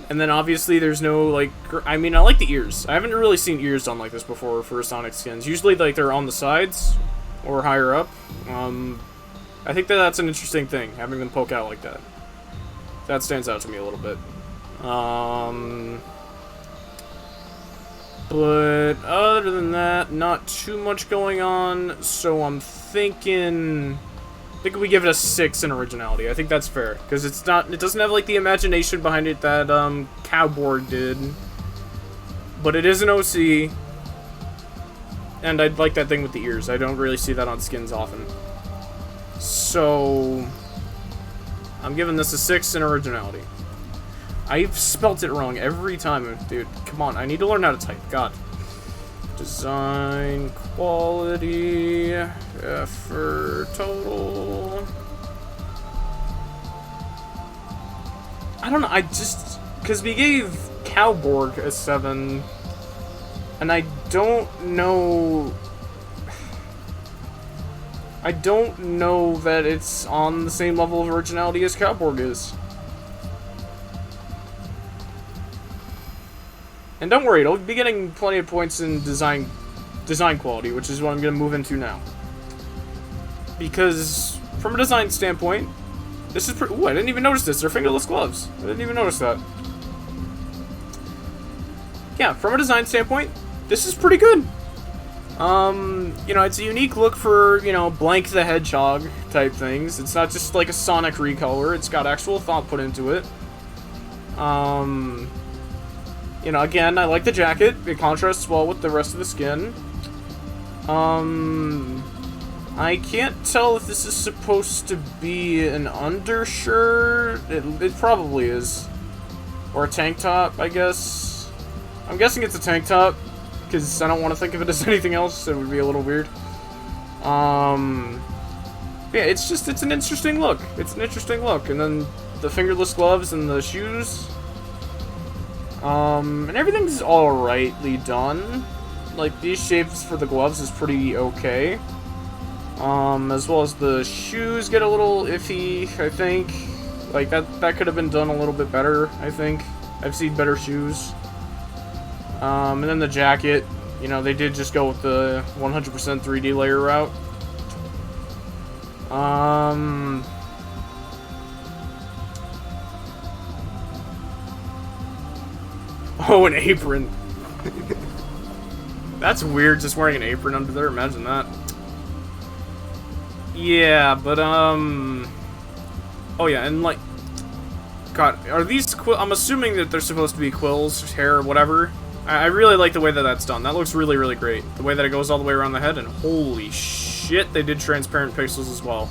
And then, obviously, there's no, like, I mean, I like the ears. I haven't really seen ears done like this before for Sonic skins. Usually, like, they're on the sides or higher up. I think that's an interesting thing, having them poke out like that. That stands out to me a little bit. But other than that, not too much going on, so I'm thinking... I think we give it a 6 in originality. I think that's fair, because it doesn't have, like, the imagination behind it that, Cowboard did. But it is an OC, and I'd like that thing with the ears. I don't really see that on skins often. So, I'm giving this a 6 in originality. I've spelt it wrong every time, dude. Come on, I need to learn how to type. God. Design, quality, effort, total. I don't know, because we gave Cowborg a 7, and I don't know that it's on the same level of originality as Cowborg is. And don't worry, it'll be getting plenty of points in design quality, which is what I'm going to move into now. Because, from a design standpoint, this is ooh, I didn't even notice this. They're fingerless gloves. I didn't even notice that. Yeah, from a design standpoint, this is pretty good. You know, it's a unique look for, you know, Blank the Hedgehog type things. It's not just like a Sonic recolor. It's got actual thought put into it. You know, again, I like the jacket. It contrasts well with the rest of the skin. I can't tell if this is supposed to be an undershirt. It probably is. Or a tank top, I guess. I'm guessing it's a tank top, because I don't want to think of it as anything else. It would be a little weird. Yeah, it's an interesting look. It's an interesting look. And then the fingerless gloves and the shoes. And everything's alrightly done. Like, these shapes for the gloves is pretty okay. As well as the shoes get a little iffy, I think. Like, that could have been done a little bit better, I think. I've seen better shoes. And then the jacket, you know, they did just go with the 100% 3D layer route. Oh, an apron. That's weird, just wearing an apron under there, imagine that. Yeah, but, oh yeah, and like, God, are these I'm assuming that they're supposed to be quills, hair, whatever. I really like the way that that's done. That looks really, really great. The way that it goes all the way around the head, and holy shit, they did transparent pixels as well.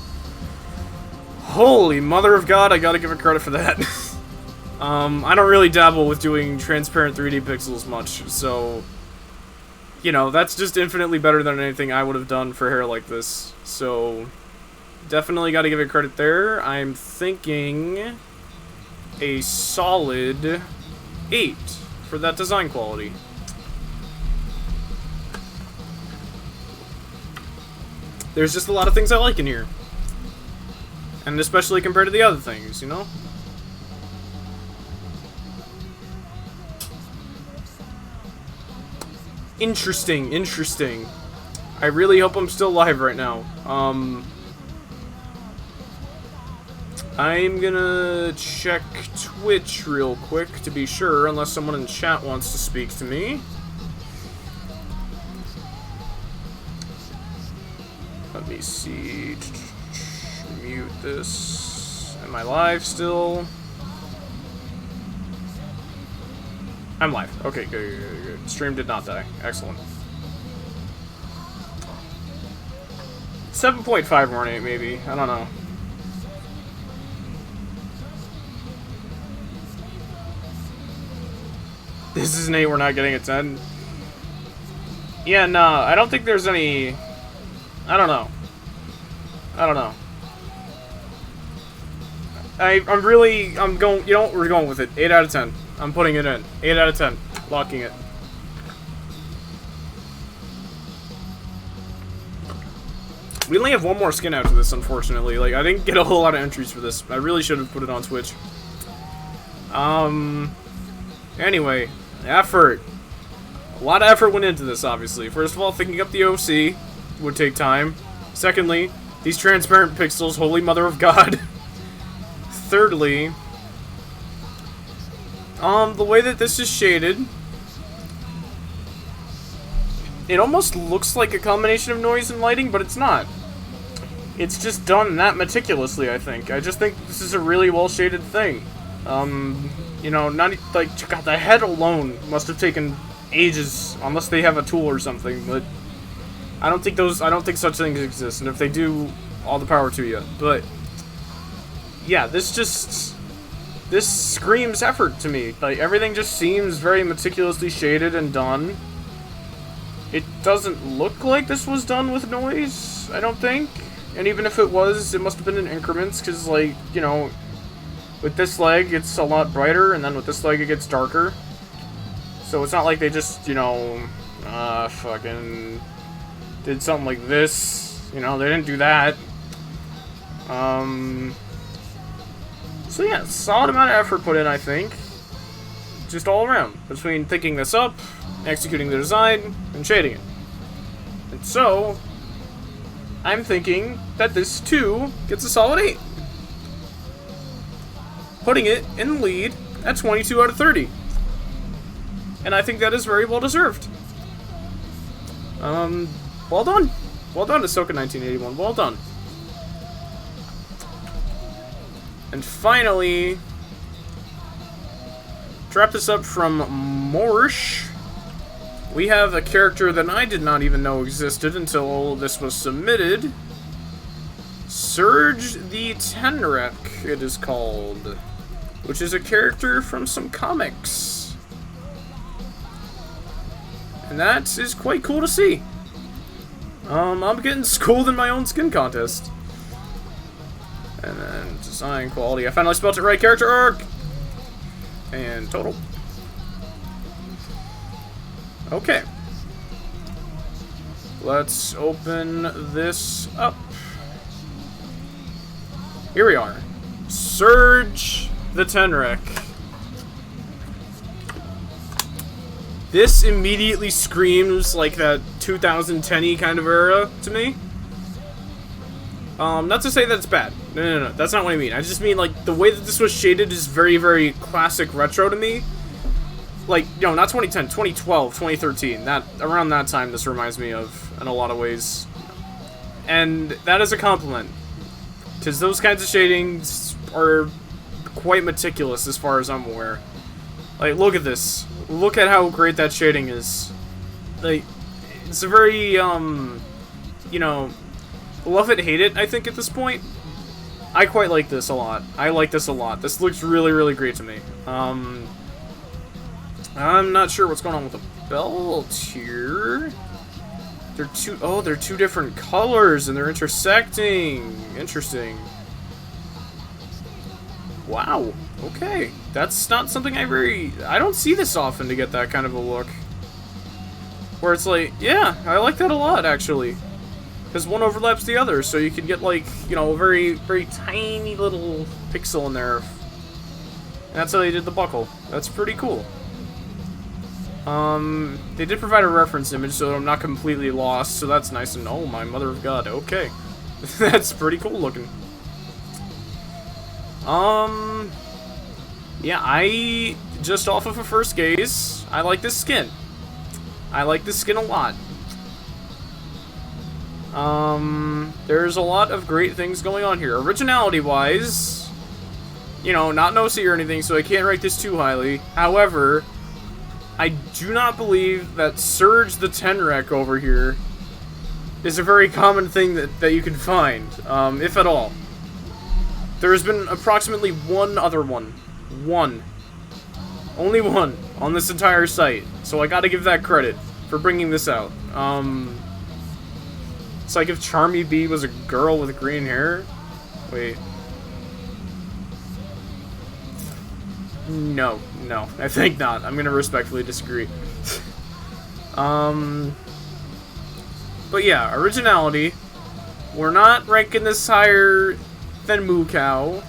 Holy mother of God, I gotta give it credit for that. I don't really dabble with doing transparent 3D pixels much, so, you know, that's just infinitely better than anything I would have done for hair like this. So, definitely gotta give it credit there. I'm thinking a solid 8 for that design quality. There's just a lot of things I like in here. And especially compared to the other things, you know? Interesting, interesting. I really hope I'm still live right now. I'm gonna check Twitch real quick to be sure, unless someone in chat wants to speak to me. Let me see. Mute this. Am I live still? I'm live. Okay, good, good, good. Stream did not die. Excellent. 7.5 or 8, maybe. I don't know. This is an 8, we're not getting a 10. Yeah, nah, I don't think there's any... I don't know. I don't know. I'm going, you know what, we're going with it. 8 out of 10. I'm putting it in. 8 out of 10. Locking it. We only have one more skin out to this, unfortunately. Like, I didn't get a whole lot of entries for this. I really should have put it on Twitch. Anyway, effort. A lot of effort went into this, obviously. First of all, thinking up the OC would take time. Secondly, these transparent pixels, holy mother of God. Thirdly, the way that this is shaded, it almost looks like a combination of noise and lighting, but it's not. It's just done that meticulously, I think. I just think this is a really well-shaded thing. You know, not, like, God, the head alone must have taken ages, unless they have a tool or something, but I don't think such things exist, and if they do, all the power to you. But, yeah, this screams effort to me. Like, everything just seems very meticulously shaded and done. It doesn't look like this was done with noise, I don't think. And even if it was, it must have been in increments, because, like, you know, with this leg, it's a lot brighter, and then with this leg, it gets darker. So it's not like they just, you know, fucking did something like this. You know, they didn't do that. So yeah, solid amount of effort put in, I think. Just all around. Between thinking this up, executing the design, and shading it. And so, I'm thinking that this, too, gets a solid 8. Putting it in the lead at 22 out of 30. And I think that is very well deserved. Well done. Well done, Ahsoka 1981. Well done. And finally, to wrap this up from Morsh, we have a character that I did not even know existed until this was submitted. Surge the Tenrek, it is called, which is a character from some comics. And that is quite cool to see. I'm getting schooled in my own skin contest. And then design quality. I finally spelled it right. Character arc. And total. Okay. Let's open this up. Here we are. Surge the Tenrek. This immediately screams like that 2010-y kind of era to me. Not to say that it's bad. No. That's not what I mean. I just mean, like, the way that this was shaded is very, very classic retro to me. Like, you know, not 2010, 2012, 2013. Around that time, this reminds me of, in a lot of ways. And that is a compliment. Because those kinds of shadings are quite meticulous as far as I'm aware. Like, look at this. Look at how great that shading is. Like, it's a very, you know, love it, hate it, I think, at this point. I quite like this a lot. I like this a lot. This looks really, really great to me. I'm not sure what's going on with the belt here. They're two different colors, and they're intersecting. Interesting. Wow. Okay. That's not something I don't see this often, to get that kind of a look. Where it's like, yeah, I like that a lot, actually. Because one overlaps the other, so you can get, like, you know, a very, very tiny little pixel in there. And that's how they did the buckle. That's pretty cool. They did provide a reference image, so I'm not completely lost, so that's nice. And oh, my mother of God, okay. That's pretty cool looking. Yeah, I, just off of a first gaze, I like this skin. I like this skin a lot. There's a lot of great things going on here. Originality-wise, you know, not no-see or anything, so I can't rate this too highly. However, I do not believe that Surge the Tenrek over here is a very common thing that you can find, if at all. There has been approximately one other one. One. Only one on this entire site. So I gotta give that credit for bringing this out. It's like if Charmy Bee was a girl with green hair. Wait. No, I think not. I'm gonna respectfully disagree. But yeah, originality. We're not ranking this higher than Moo Cow.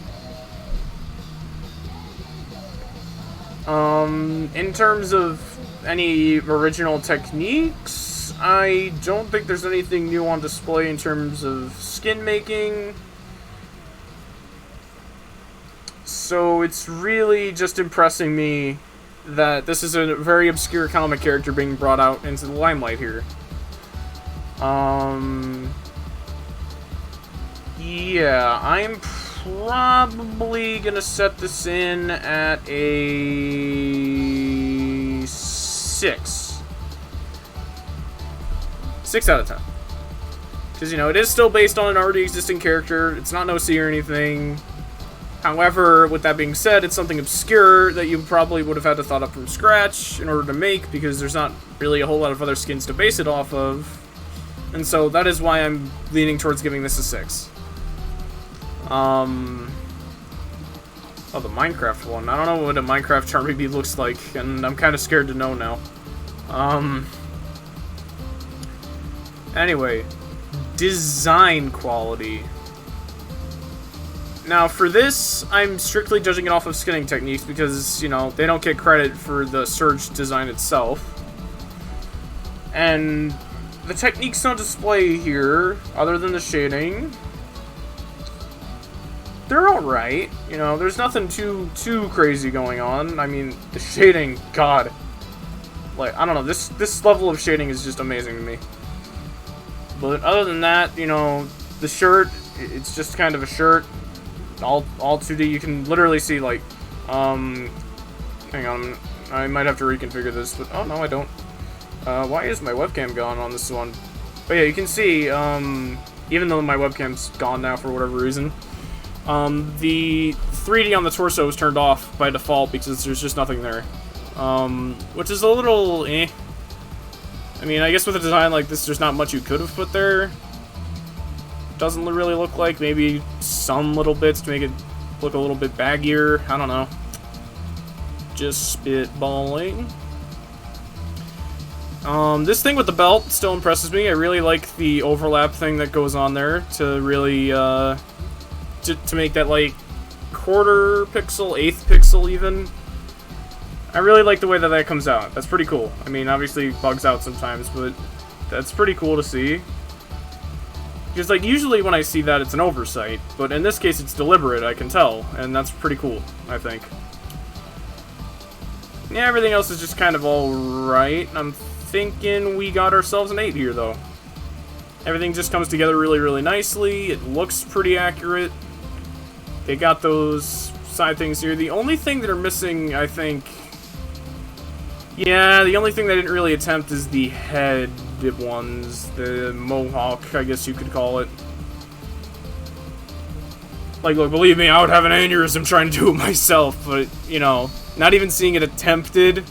In terms of any original techniques, I don't think there's anything new on display in terms of skin making. So it's really just impressing me that this is a very obscure comic character being brought out into the limelight here. Yeah, I'm probably gonna set this in at a 6. 6 out of 10. Because, you know, it is still based on an already existing character. It's not no-see or anything. However, with that being said, it's something obscure that you probably would have had to thought up from scratch in order to make, because there's not really a whole lot of other skins to base it off of. And so that is why I'm leaning towards giving this a 6. Oh, the Minecraft one. I don't know what a Minecraft Charmy Bee looks like, and I'm kind of scared to know now. Anyway, design quality. Now, for this, I'm strictly judging it off of skinning techniques because, you know, they don't get credit for the Surge design itself. And the techniques on display here, other than the shading, they're alright. You know, there's nothing too crazy going on. I mean, the shading, God. Like, I don't know, this level of shading is just amazing to me. But other than that, you know, the shirt, it's just kind of a shirt. All 2D, you can literally see, like, hang on, I might have to reconfigure this, but, oh, no, I don't. Why is my webcam gone on this one? But yeah, you can see, even though my webcam's gone now for whatever reason. The 3D on the torso is turned off by default because there's just nothing there. Which is a little eh. I mean, I guess with a design like this, there's not much you could have put there. Doesn't really look like. Maybe some little bits to make it look a little bit baggier. I don't know. Just spitballing. This thing with the belt still impresses me. I really like the overlap thing that goes on there to really, to make that, like, quarter pixel, eighth pixel even. I really like the way that that comes out. That's pretty cool. I mean, obviously it bugs out sometimes, but that's pretty cool to see. Because, like, usually when I see that, it's an oversight. But in this case, it's deliberate, I can tell. And that's pretty cool, I think. Yeah, everything else is just kind of alright. I'm thinking we got ourselves an 8 here, though. Everything just comes together really, really nicely. It looks pretty accurate. They got those side things here. The only thing that are missing, I think... Yeah, the only thing they didn't really attempt is the head ones. The mohawk, I guess you could call it. Like, look, believe me, I would have an aneurysm trying to do it myself, but, you know, not even seeing it attempted.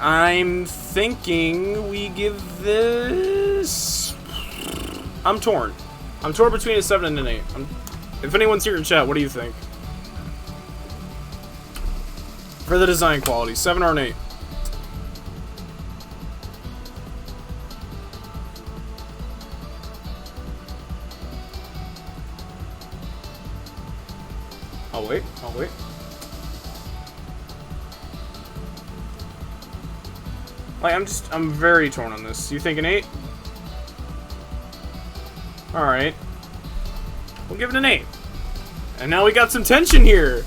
I'm thinking we give this... I'm torn. I'm torn between a 7 and an 8. If anyone's here in chat, what do you think? For the design quality, 7 or an 8? I'll wait. I'll wait. Like, I'm very torn on this. You think an 8? Alright. We'll give it an 8. And now we got some tension here.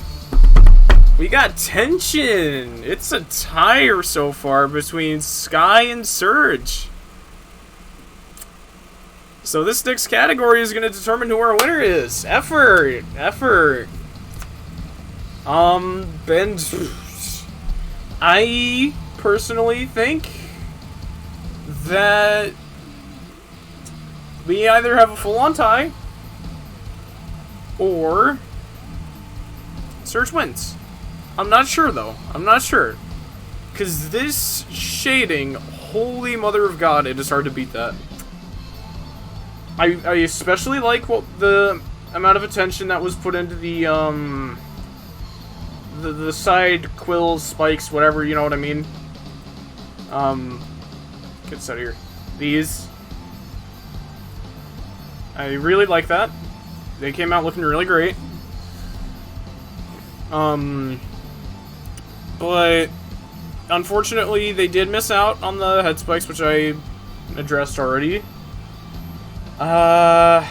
We got tension. It's a tie so far between Sky and Surge. So this next category is going to determine who our winner is. Effort. Effort. Ben... I personally think that we either have a full-on tie or Surge wins. I'm not sure, though. I'm not sure. Because this shading, holy mother of God, it is hard to beat that. I especially like what the amount of attention that was put into the side quills, spikes, whatever, you know what I mean? Get this out of here. These. I really like that. They came out looking really great. But unfortunately, they did miss out on the head spikes, which I addressed already. God,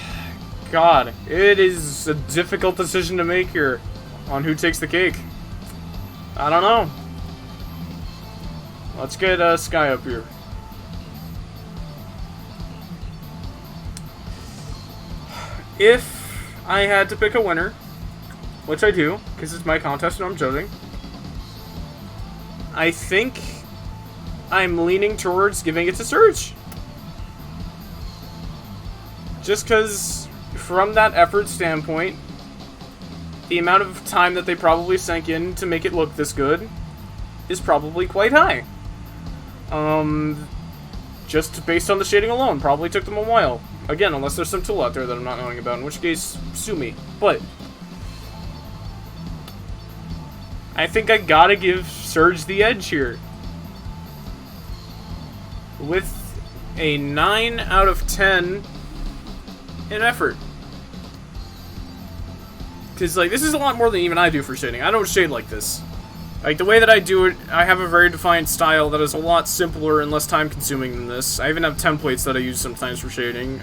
it is a difficult decision to make here on who takes the cake. I don't know. Let's get Sky up here. If I had to pick a winner, which I do, because it's my contest and I'm judging, I think I'm leaning towards giving it to Surge. Just because, from that effort standpoint, the amount of time that they probably sank in to make it look this good is probably quite high. Just based on the shading alone, probably took them a while. Again, unless there's some tool out there that I'm not knowing about, in which case, sue me. But I think I gotta give Surge the edge here. With a 9 out of 10 in effort. Because, like, this is a lot more than even I do for shading. I don't shade like this. Like, the way that I do it, I have a very defined style that is a lot simpler and less time-consuming than this. I even have templates that I use sometimes for shading.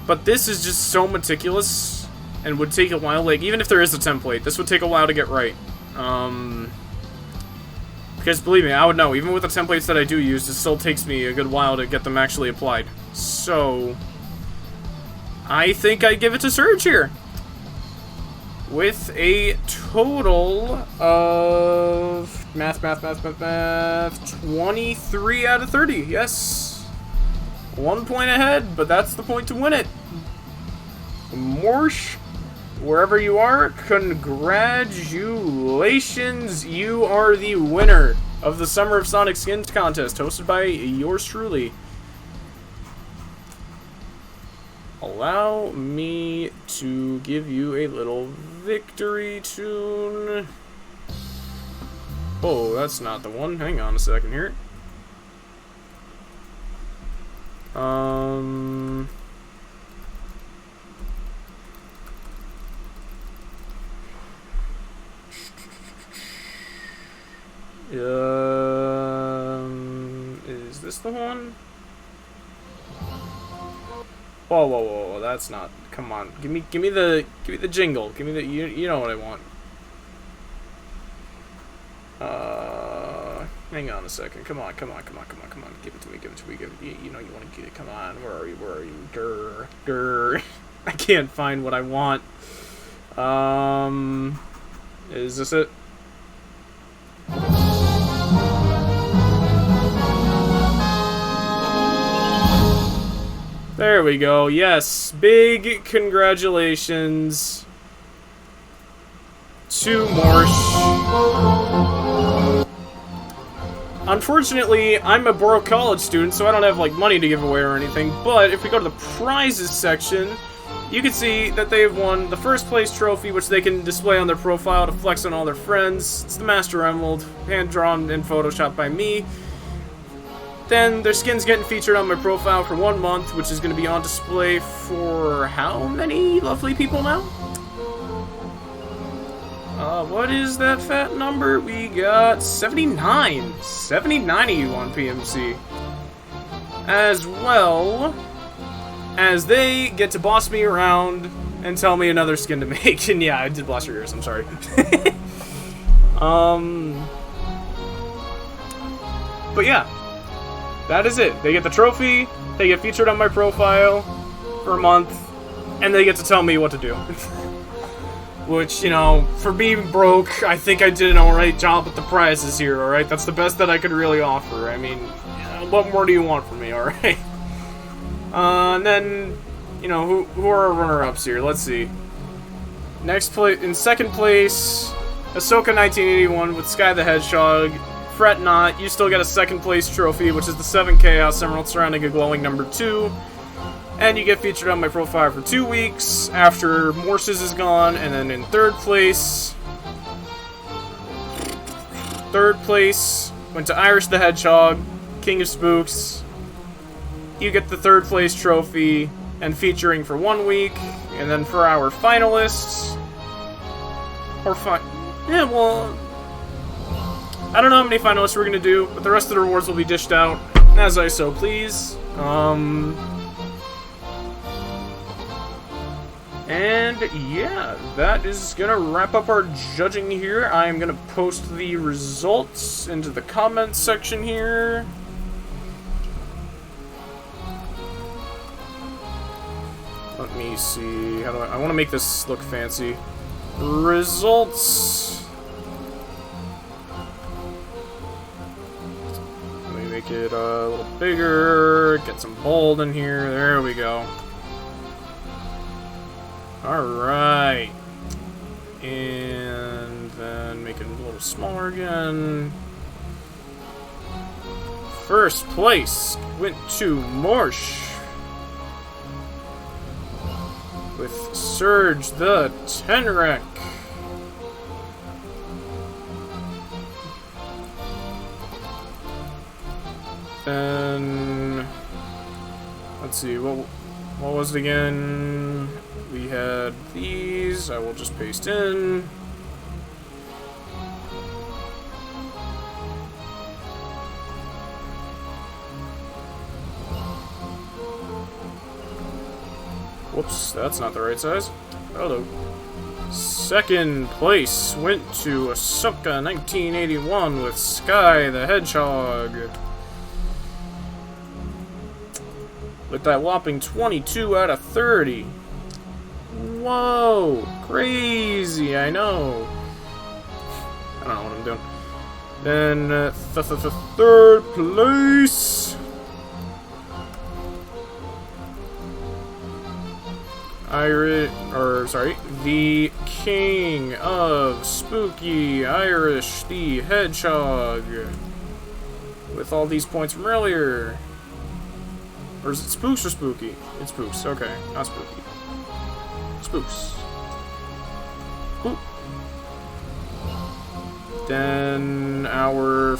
But this is just so meticulous and would take a while. Like, even if there is a template, this would take a while to get right. Because, believe me, I would know. Even with the templates that I do use, it still takes me a good while to get them actually applied. So I think I'd give it to Surge here. With a total of... Math. 23 out of 30, yes. 1 point ahead, but that's the point to win it. Morsh, wherever you are, congratulations. You are the winner of the Summer of Sonic Skins contest, hosted by yours truly. Allow me to give you a little victory tune. Oh, that's not the one. Hang on a second here. Is this the one? Whoa, that's not. Come on. Give me the jingle. Give me the you know what I want. Hang on a second. Come on. Give it to me. You know you want to get it. Come on. Where are you? Grr. I can't find what I want. Is this it? There we go. Yes. Big congratulations to Morsh. Unfortunately, I'm a broke college student, so I don't have, like, money to give away or anything, but if we go to the prizes section, you can see that they have won the first place trophy, which they can display on their profile to flex on all their friends. It's the Master Emerald, hand-drawn and photoshopped by me. Then their skin's getting featured on my profile for 1 month, which is going to be on display for how many lovely people now? What is that fat number? We got 79. 79 of you on PMC. As well as they get to boss me around and tell me another skin to make. And yeah, I did blast your ears, I'm sorry. But yeah. That is it. They get the trophy, they get featured on my profile for a month, and they get to tell me what to do. Which, you know, for being broke, I think I did an alright job with the prizes here, alright? That's the best that I could really offer. I mean, what more do you want from me, alright? And then, you know, who are our runner-ups here? Let's see. In second place, Ahsoka 1981 with Sky the Hedgehog. Fret not, you still get a second place trophy, which is the 7 Chaos Emerald surrounding a glowing number 2. And you get featured on my profile for 2 weeks after Morse's is gone. And then in third place went to Irish the Hedgehog, King of Spooks. You get the third place trophy and featuring for 1 week. And then for our finalists, I don't know how many finalists we're going to do, but the rest of the rewards will be dished out as I so please. And yeah, that is going to wrap up our judging here. I'm going to post the results into the comments section here. Let me see. How do I want to make this look fancy. Results. Make it a little bigger, get some bold in here, there we go. Alright. And then make it a little smaller again. First place went to Morsh. With Surge the Tenrec. Then, let's see, what was it again? We had these, I will just paste in. Whoops, that's not the right size. Hello. Second place went to Ahsoka 1981 with Sky the Hedgehog. With that whopping 22 out of 30. Whoa! Crazy, I know. I don't know what I'm doing. Then, third place. The King of Spooky Irish the Hedgehog. With all these points from earlier. Or is it Spooks or Spooky? It's Spooks, okay, not Spooky. Spooks. Ooh. Then our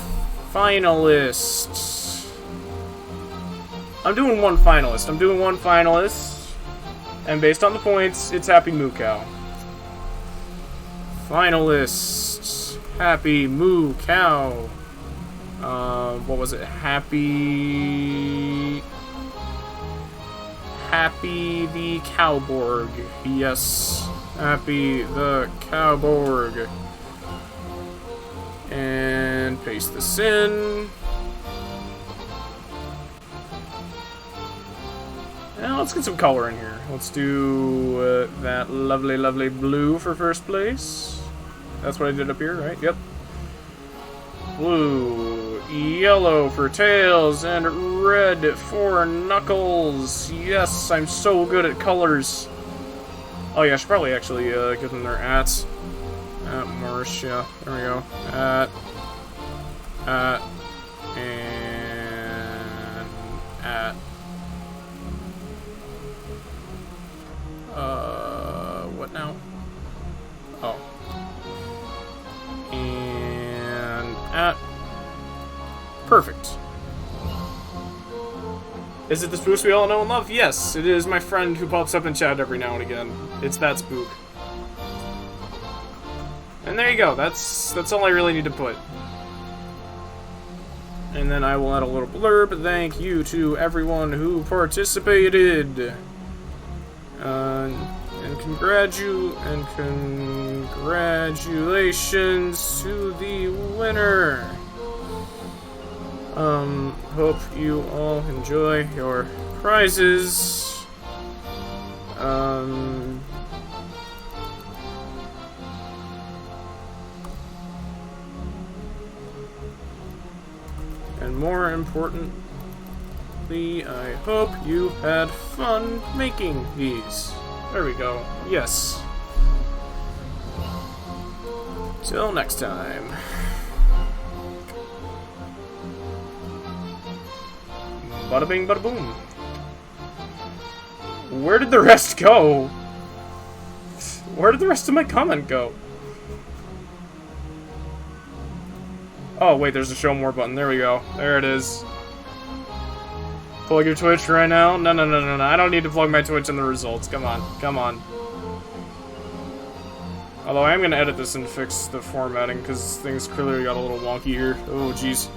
finalists. I'm doing one finalist. And based on the points, it's Happy Moo Cow. Finalists. Happy Moo Cow. What was it? Happy the Cowborg. Yes. Happy the Cowborg. And paste this in. Now let's get some color in here. Let's do that lovely, lovely blue for first place. That's what I did up here, right? Yep. Blue, yellow for tails, and red for knuckles. Yes, I'm so good at colors. Oh yeah, I should probably actually give them their ats. Marcia. There we go. And what now? Oh. And perfect. Is it the Spooks we all know and love? Yes, it is my friend who pops up in chat every now and again. It's that Spook. And there you go. That's all I really need to put. And then I will add a little blurb. Thank you to everyone who participated. And congratulations to the winner. Hope you all enjoy your prizes. And more importantly, I hope you had fun making these. There we go. Yes. Till next time. Bada bing, bada boom. Where did the rest go? Where did the rest of my comment go? Oh, wait, there's a show more button. There we go. There it is. Plug your Twitch right now? No. I don't need to plug my Twitch in the results. Come on. Although I am going to edit this and fix the formatting, because things clearly got a little wonky here. Oh, jeez.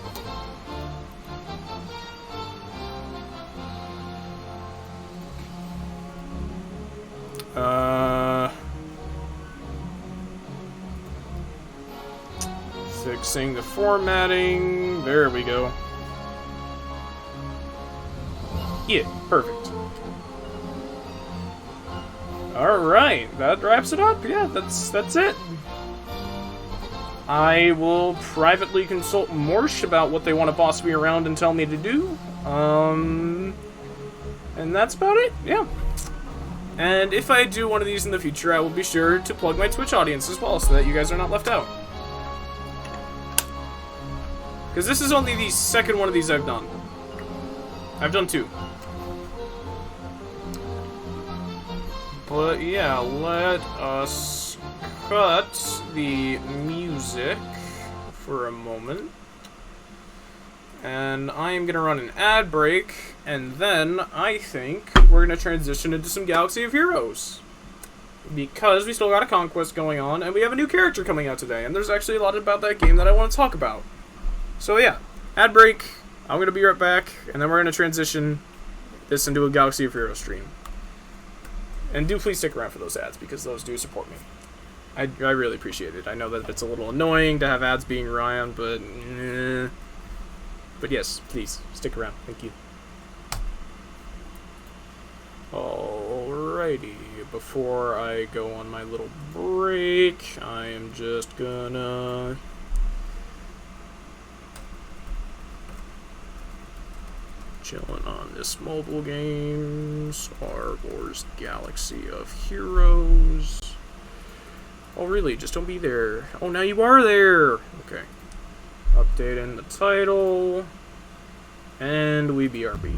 Fixing the formatting. There we go. Yeah, perfect. Alright, that wraps it up. Yeah, that's it. I will privately consult Morsh about what they want to boss me around and tell me to do. And that's about it, yeah. And if I do one of these in the future, I will be sure to plug my Twitch audience as well, so that you guys are not left out. Because this is only the second one of these I've done. I've done 2. But yeah, let us cut the music for a moment. And I am going to run an ad break, and then I think we're going to transition into some Galaxy of Heroes. Because we still got a conquest going on, and we have a new character coming out today, and there's actually a lot about that game that I want to talk about. So yeah, ad break, I'm going to be right back, and then we're going to transition this into a Galaxy of Heroes stream. And do please stick around for those ads, because those do support me. I really appreciate it. I know that it's a little annoying to have ads being run, but yes, please, stick around. Thank you. Alrighty, before I go on my little break, I am just gonna chilling on this mobile game, Star Wars Galaxy of Heroes. Oh really, just don't be there. Oh, now you are there! Okay. Updating the title. And we BRB.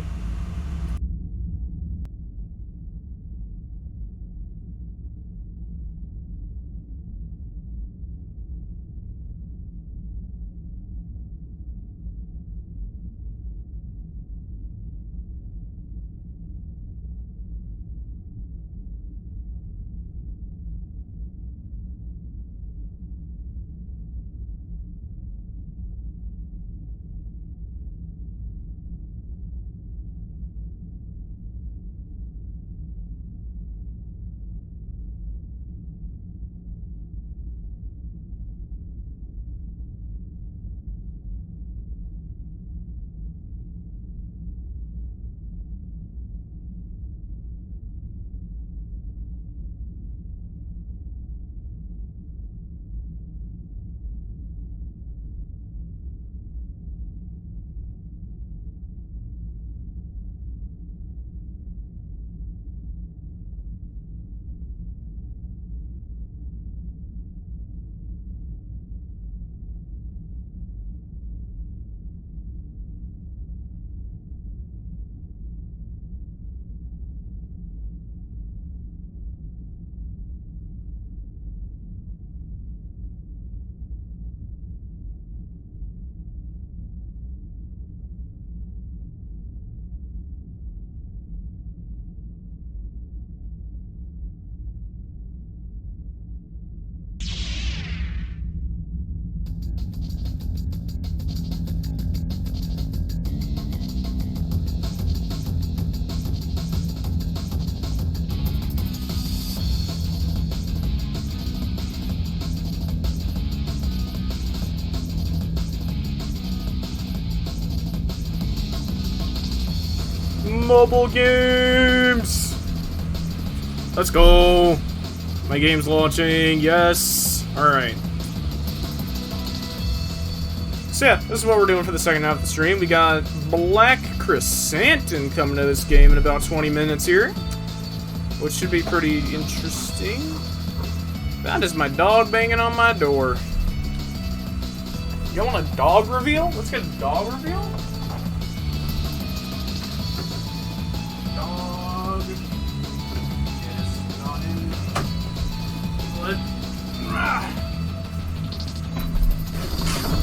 Mobile games! Let's go! My game's launching, yes! Alright. So yeah, this is what we're doing for the second half of the stream. We got Black Chrysanthemum coming to this game in about 20 minutes here, which should be pretty interesting. That is my dog banging on my door. You want a dog reveal? Let's get a dog reveal? Dog. Yes, not in. What?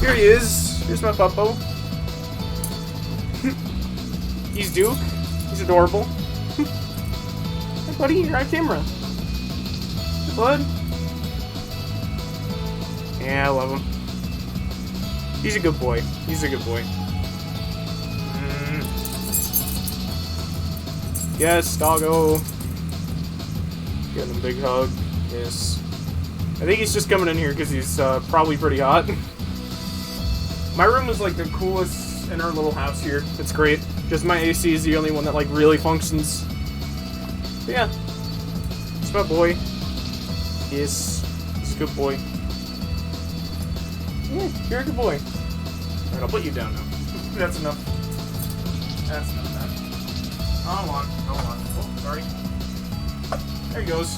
Here he is. Here's my puppo. He's Duke. He's adorable. Hey buddy, you're on camera. Hey bud. Yeah, I love him. He's a good boy. He's a good boy. Yes, doggo. Getting a big hug. Yes. I think he's just coming in here because he's probably pretty hot. My room is like the coolest in our little house here. It's great. Just my AC is the only one that like really functions. But yeah. It's my boy. Yes. He's a good boy. Yeah, you're a good boy. Alright, I'll put you down now. That's enough. That's enough of that. Hold on, hold on. Oh, sorry. There he goes.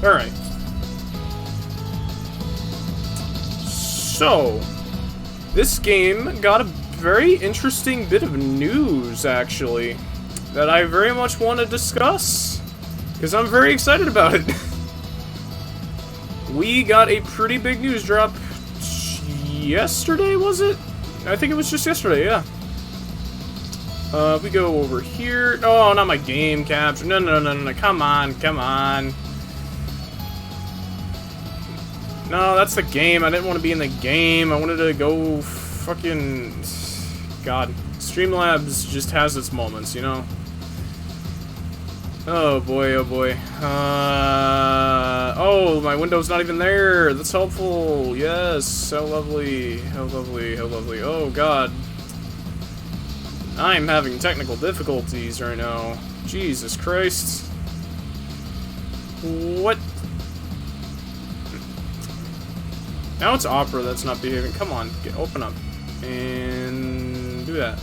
Alright. So, this game got a very interesting bit of news, actually, that I very much want to discuss, because I'm very excited about it. We got a pretty big news drop yesterday, was it? I think it was just yesterday, yeah. We go over here. Oh, not my game capture. No, no, no, no, no. Come on, come on. No, that's the game. I didn't want to be in the game. I wanted to go fucking... God. Streamlabs just has its moments, you know? Oh boy, oh boy. Oh, my window's not even there. That's helpful. Yes, how lovely. How lovely, how lovely. Oh god. I'm having technical difficulties right now. Jesus Christ. What? Now it's Opera that's not behaving. Come on, open up. And do that.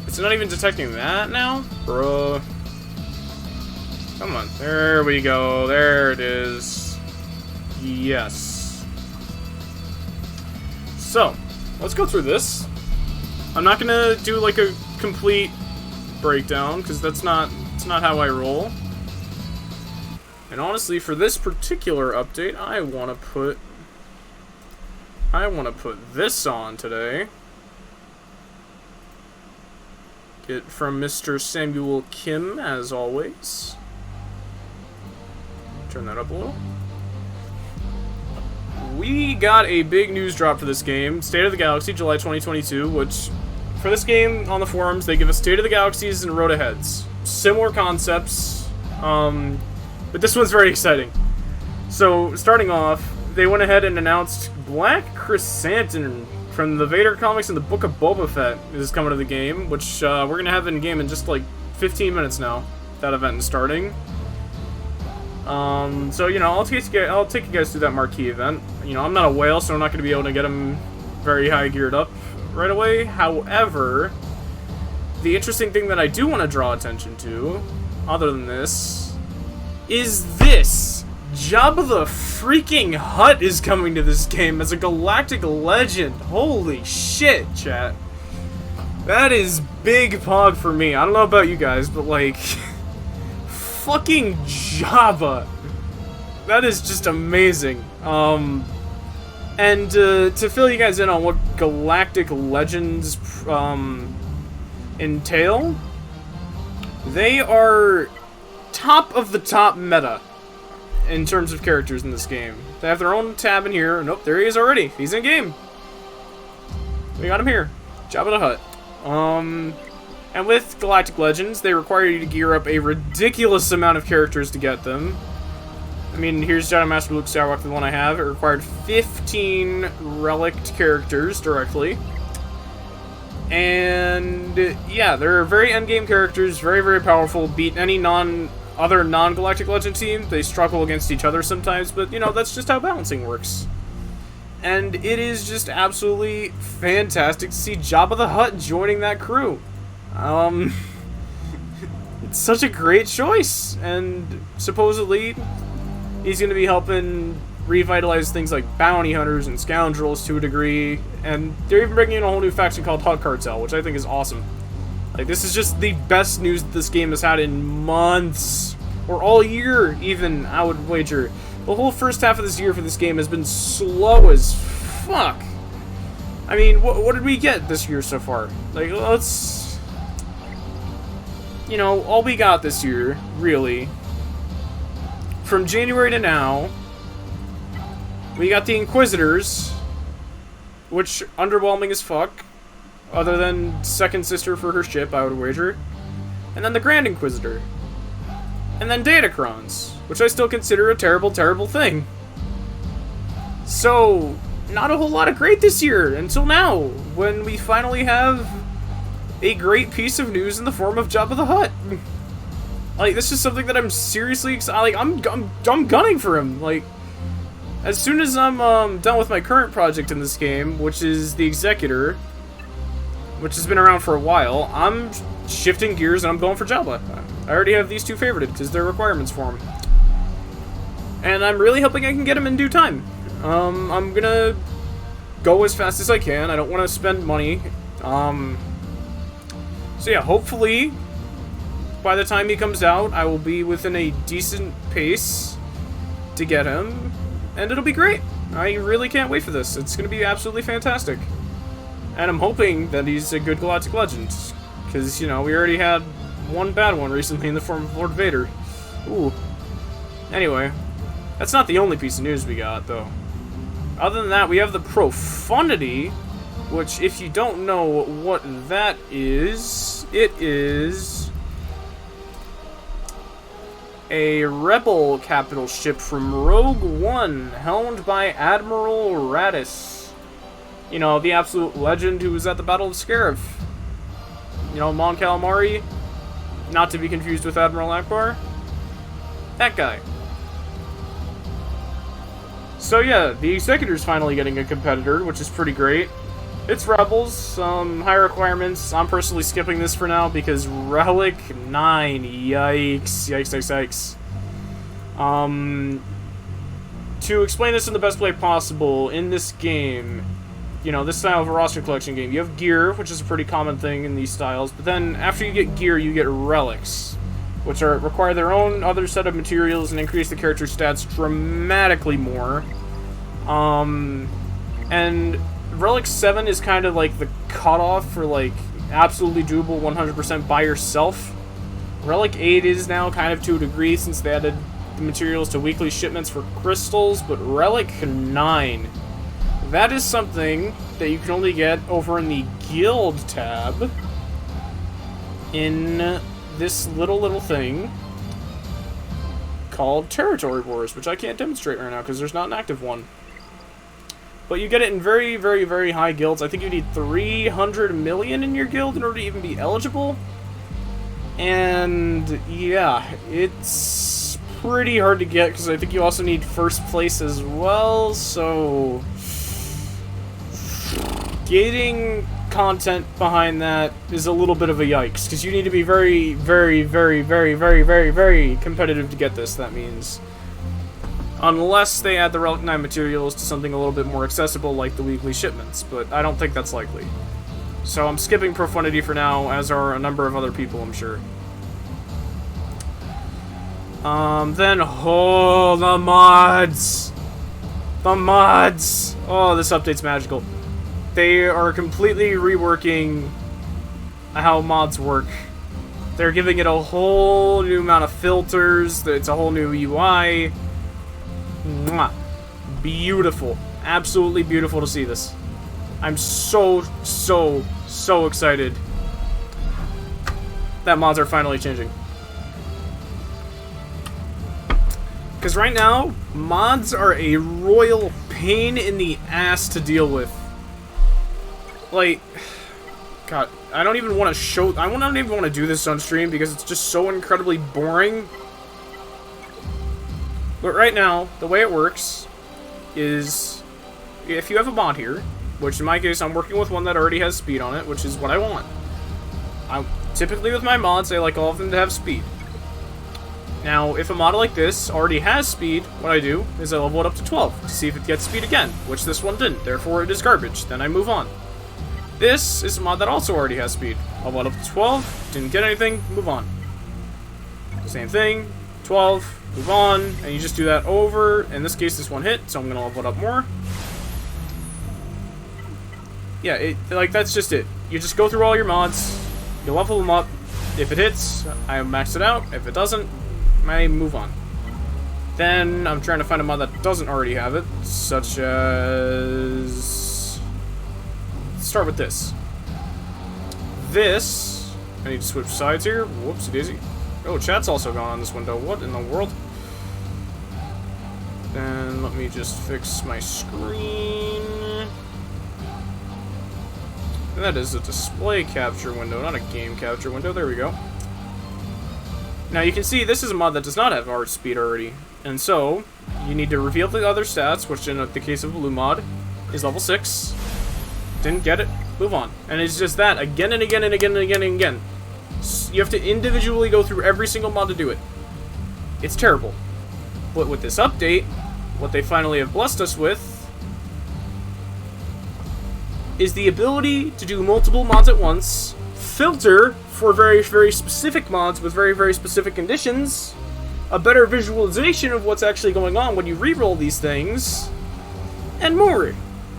It's not even detecting that now? Bruh. Come on. There we go. There it is. Yes. So, let's go through this. I'm not gonna do like a complete breakdown, because it's not how I roll. And honestly, for this particular update, I wanna put this on today. Get from Mr. Samuel Kim, as always. Turn that up a little. We got a big news drop for this game, State of the Galaxy, July 2022, which, for this game, on the forums, they give us State of the Galaxies and Road Aheads. Similar concepts, but this one's very exciting. So, starting off, they went ahead and announced Black Chrysanthemum from the Vader comics and the Book of Boba Fett is coming to the game, which we're going to have in game in just like 15 minutes now. That event is starting. So, you know, I'll take you guys through that marquee event. You know, I'm not a whale, so I'm not going to be able to get them very high geared up right away. However, the interesting thing that I do want to draw attention to, other than this, is this. Jabba the freaking Hutt is coming to this game as a galactic legend. Holy shit, chat. That is big pog for me. I don't know about you guys, but like... fucking Jabba. That is just amazing. And to fill you guys in on what galactic legends entail, they are top of the top meta in terms of characters in this game. They have their own tab in here. Nope, there he is already. He's in game. We got him here. Jabba the Hutt. And with Galactic Legends, they require you to gear up a ridiculous amount of characters to get them. I mean, here's Jedi Master Luke Skywalker, the one I have. It required 15 relict characters directly. And yeah, they're very endgame characters, very, very powerful. Beat any other non-Galactic Legend team. They struggle against each other sometimes, but you know, that's just how balancing works. And it is just absolutely fantastic to see Jabba the Hutt joining that crew. It's such a great choice, and supposedly he's going to be helping revitalize things like bounty hunters and scoundrels to a degree, and they're even bringing in a whole new faction called Hutt Cartel, which I think is awesome. Like, this is just the best news that this game has had in months, or all year even, I would wager. The whole first half of this year for this game has been slow as fuck. I mean, what did we get this year so far? Like, let's... You know, all we got this year, really, from January to now, we got the Inquisitors, which, underwhelming as fuck, other than Second Sister for her ship, I would wager, and then the Grand Inquisitor, and then Datacrons, which I still consider a terrible, terrible thing. So, not a whole lot of great this year, until now, when we finally have a great piece of news in the form of Jabba the Hutt. Like, this is something that I'm seriously excited. Like, I'm gunning for him. Like, as soon as I'm done with my current project in this game, which is the Executor, which has been around for a while, I'm shifting gears and I'm going for Jabba. I already have these two favorited because they're requirements for him, and I'm really hoping I can get him in due time. I'm gonna go as fast as I can. I don't want to spend money. So yeah, hopefully, by the time he comes out, I will be within a decent pace to get him, and it'll be great. I really can't wait for this. It's going to be absolutely fantastic. And I'm hoping that he's a good Galactic Legend, because, you know, we already had one bad one recently in the form of Lord Vader. Ooh. Anyway, that's not the only piece of news we got, though. Other than that, we have the Profundity, which, if you don't know what that is, it is a rebel capital ship from Rogue One, helmed by Admiral Raddus. You know, the absolute legend who was at the Battle of Scarif. You know, Mon Calamari, not to be confused with Admiral Akbar. That guy. So yeah, the Executor's finally getting a competitor, which is pretty great. It's Rebels, high requirements. I'm personally skipping this for now because Relic 9, yikes, yikes, yikes, yikes. To explain this in the best way possible, in this game, you know, this style of a roster collection game, you have gear, which is a pretty common thing in these styles, but then after you get gear, you get relics, which require their own other set of materials and increase the character stats dramatically more. And Relic 7 is kind of like the cutoff for like absolutely doable 100% by yourself. Relic 8 is now kind of to a degree since they added the materials to weekly shipments for crystals, but Relic 9, that is something that you can only get over in the Guild tab in this little thing called Territory Wars, which I can't demonstrate right now because there's not an active one. But you get it in very, very, very high guilds. I think you need 300 million in your guild in order to even be eligible. And yeah, it's pretty hard to get because I think you also need first place as well, so getting content behind that is a little bit of a yikes, because you need to be very, very, very, very, very, very, very competitive to get this, that means. Unless they add the Relic 9 materials to something a little bit more accessible, like the weekly shipments, but I don't think that's likely. So I'm skipping Profundity for now, as are a number of other people, I'm sure. Then, oh, the mods! The mods! Oh, this update's magical. They are completely reworking how mods work. They're giving it a whole new amount of filters, it's a whole new UI. Mwah. Beautiful. Absolutely beautiful to see this. I'm so excited that mods are finally changing. Because right now, mods are a royal pain in the ass to deal with. Like, God, I don't even want to show... I don't even want to do this on stream because it's just so incredibly boring. But right now, the way it works is, if you have a mod here, which in my case, I'm working with one that already has speed on it, which is what I want. Typically with my mods, I like all of them to have speed. Now, if a mod like this already has speed, what I do is I level it up to 12 to see if it gets speed again, which this one didn't, therefore it is garbage, then I move on. This is a mod that also already has speed. Level it up to 12, didn't get anything, move on. Same thing, 12, move on, and you just do that over. In this case, this one hit, so I'm gonna level it up more. Yeah, like, that's just it. You just go through all your mods, you level them up. If it hits, I max it out. If it doesn't, I move on. Then, I'm trying to find a mod that doesn't already have it, such as... Let's start with this. This... I need to switch sides here. Whoopsie daisy. Oh, chat's also gone on this window. What in the world? Then let me just fix my screen. That is a display capture window, not a game capture window. There we go. Now you can see this is a mod that does not have art speed already. And so, you need to reveal the other stats, which in the case of Blue Mod is level 6. Didn't get it, move on. And it's just that again and again and again and again and again. You have to individually go through every single mod to do it. It's terrible. But with this update, what they finally have blessed us with is the ability to do multiple mods at once, filter for very, very specific mods with very, very specific conditions, a better visualization of what's actually going on when you reroll these things, and more.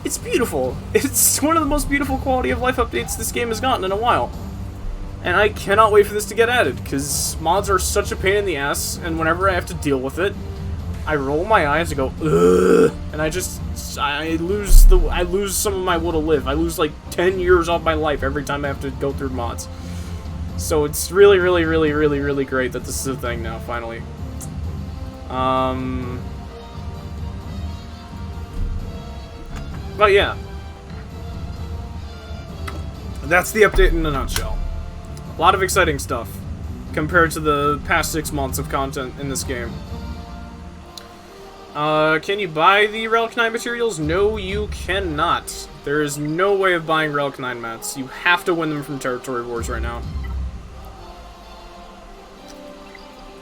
It's beautiful. It's one of the most beautiful quality of life updates this game has gotten in a while. And I cannot wait for this to get added, because mods are such a pain in the ass, and whenever I have to deal with it, I roll my eyes and go, ugh, and I lose some of my will to live. I lose like 10 years off my life every time I have to go through mods. So it's really, really, really, really, really great that this is a thing now, finally. But yeah. That's the update in a nutshell. A lot of exciting stuff compared to the past 6 months of content in this game. Can you buy the Relic 9 materials? No, you cannot. There is no way of buying Relic 9 mats. You have to win them from Territory Wars right now.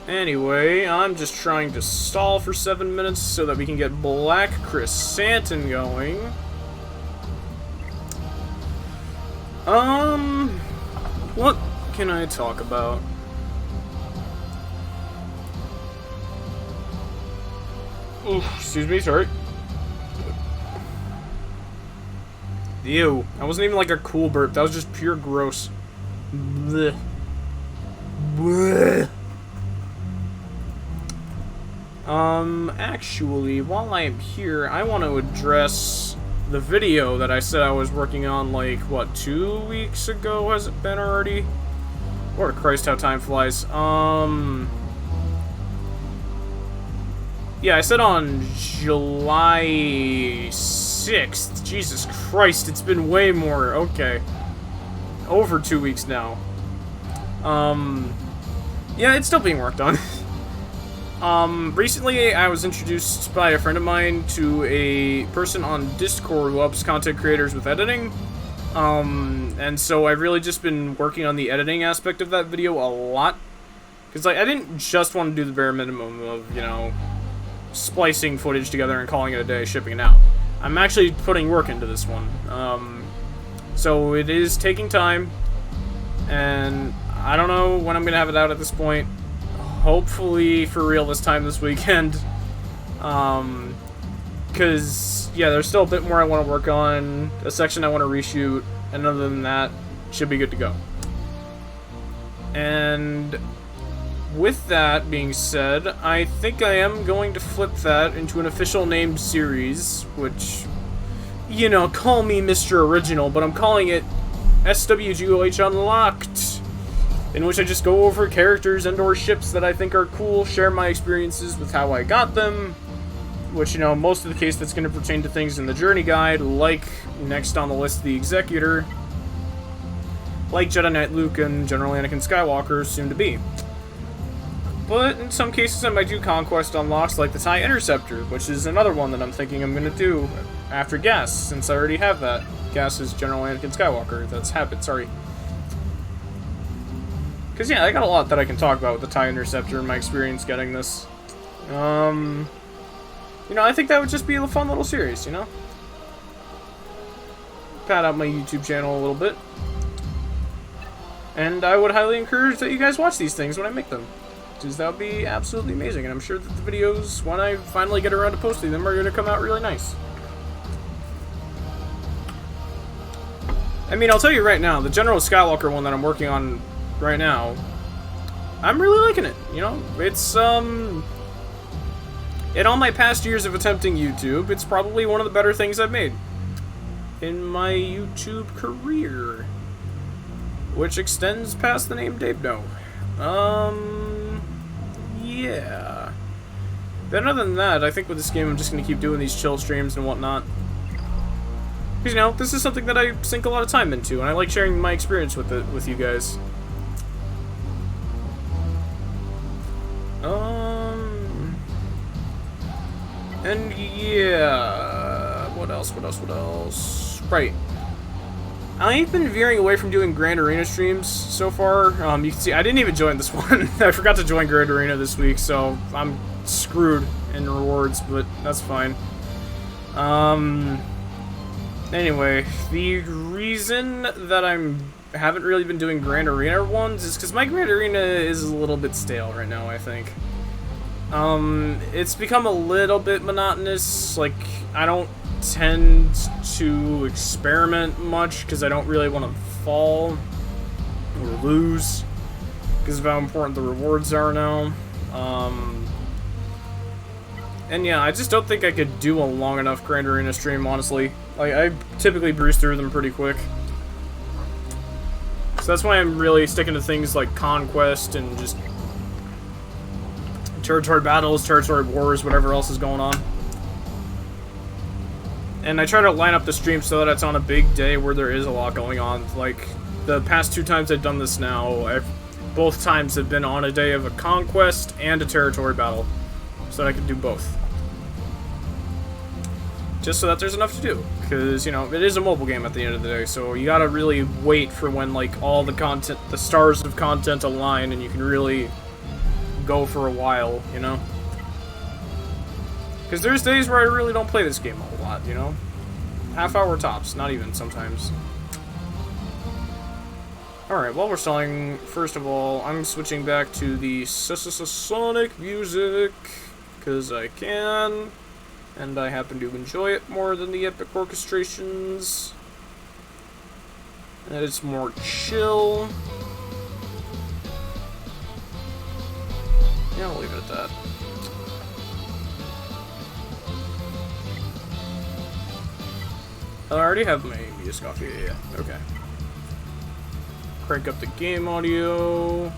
Anyway, I'm just trying to stall for 7 minutes so that we can get Black Chrysanthemum going. What can I talk about? Oof, excuse me, sorry. Ew, that wasn't even like a cool burp, that was just pure gross. Blech. Blech. Actually, while I am here, I want to address the video that I said I was working on, like, what, 2 weeks ago, has it been already? Lord Christ, how time flies. Yeah, I said on July 6th. Jesus Christ, it's been way more. Okay. Over 2 weeks now. Yeah, it's still being worked on. Recently I was introduced by a friend of mine to a person on Discord who helps content creators with editing. And so I've really just been working on the editing aspect of that video a lot. Because, like, I didn't just want to do the bare minimum of, you know, splicing footage together and calling it a day, shipping it out. I'm actually putting work into this one. So it is taking time. And I don't know when I'm going to have it out at this point. Hopefully for real this time this weekend. Because, yeah, there's still a bit more I want to work on, a section I want to reshoot, and other than that, should be good to go. And with that being said, I think I am going to flip that into an official named series, which, you know, call me Mr. Original, but I'm calling it SWGOH Unlocked, in which I just go over characters and or ships that I think are cool, share my experiences with how I got them, which, you know, most of the case that's going to pertain to things in the journey guide, like next on the list, the Executor, like Jedi Knight Luke and General Anakin Skywalker, soon to be. But in some cases I might do conquest unlocks like the TIE Interceptor, which is another one that I'm thinking I'm going to do after Gas, since I already have that. Gas is General Anakin Skywalker, that's Habit, sorry. Because, yeah, I got a lot that I can talk about with the TIE Interceptor and my experience getting this. You know, I think that would just be a fun little series, you know? Pad out my YouTube channel a little bit. And I would highly encourage that you guys watch these things when I make them. Because that would be absolutely amazing, and I'm sure that the videos, when I finally get around to posting them, are going to come out really nice. I mean, I'll tell you right now, the General Skywalker one that I'm working on right now, I'm really liking it, you know? It's, in all my past years of attempting YouTube, it's probably one of the better things I've made in my YouTube career, which extends past the name Dave No. Yeah. But other than that, I think with this game I'm just going to keep doing these chill streams and whatnot. Because, you know, this is something that I sink a lot of time into, and I like sharing my experience with it with you guys. And yeah, what else? Right. I've been veering away from doing Grand Arena streams so far. You can see I didn't even join this one. I forgot to join Grand Arena this week, so I'm screwed in rewards, but that's fine. Anyway, the reason that haven't really been doing Grand Arena ones is because my Grand Arena is a little bit stale right now, I think. It's become a little bit monotonous. Like, I don't tend to experiment much because I don't really want to fall or lose because of how important the rewards are now. And yeah, I just don't think I could do a long enough Grand Arena stream, honestly. Like, I typically breeze through them pretty quick. So that's why I'm really sticking to things like Conquest and just Territory Battles, Territory Wars, whatever else is going on. And I try to line up the stream so that it's on a big day where there is a lot going on. Like, the past 2 times I've done this now, both times have been on a day of a conquest and a territory battle. So that I can do both. Just so that there's enough to do. Because, you know, it is a mobile game at the end of the day, so you gotta really wait for when, like, all the content, the stars of content align, and you can really go for a while, you know? Because there's days where I really don't play this game a whole lot, you know? Half-hour tops, not even sometimes. Alright, while we're stalling, first of all, I'm switching back to the Sonic music, because I can, and I happen to enjoy it more than the epic orchestrations. And it's more chill. Yeah, I'll leave it at that. I already have my music off. Yeah, okay. Crank up the game audio.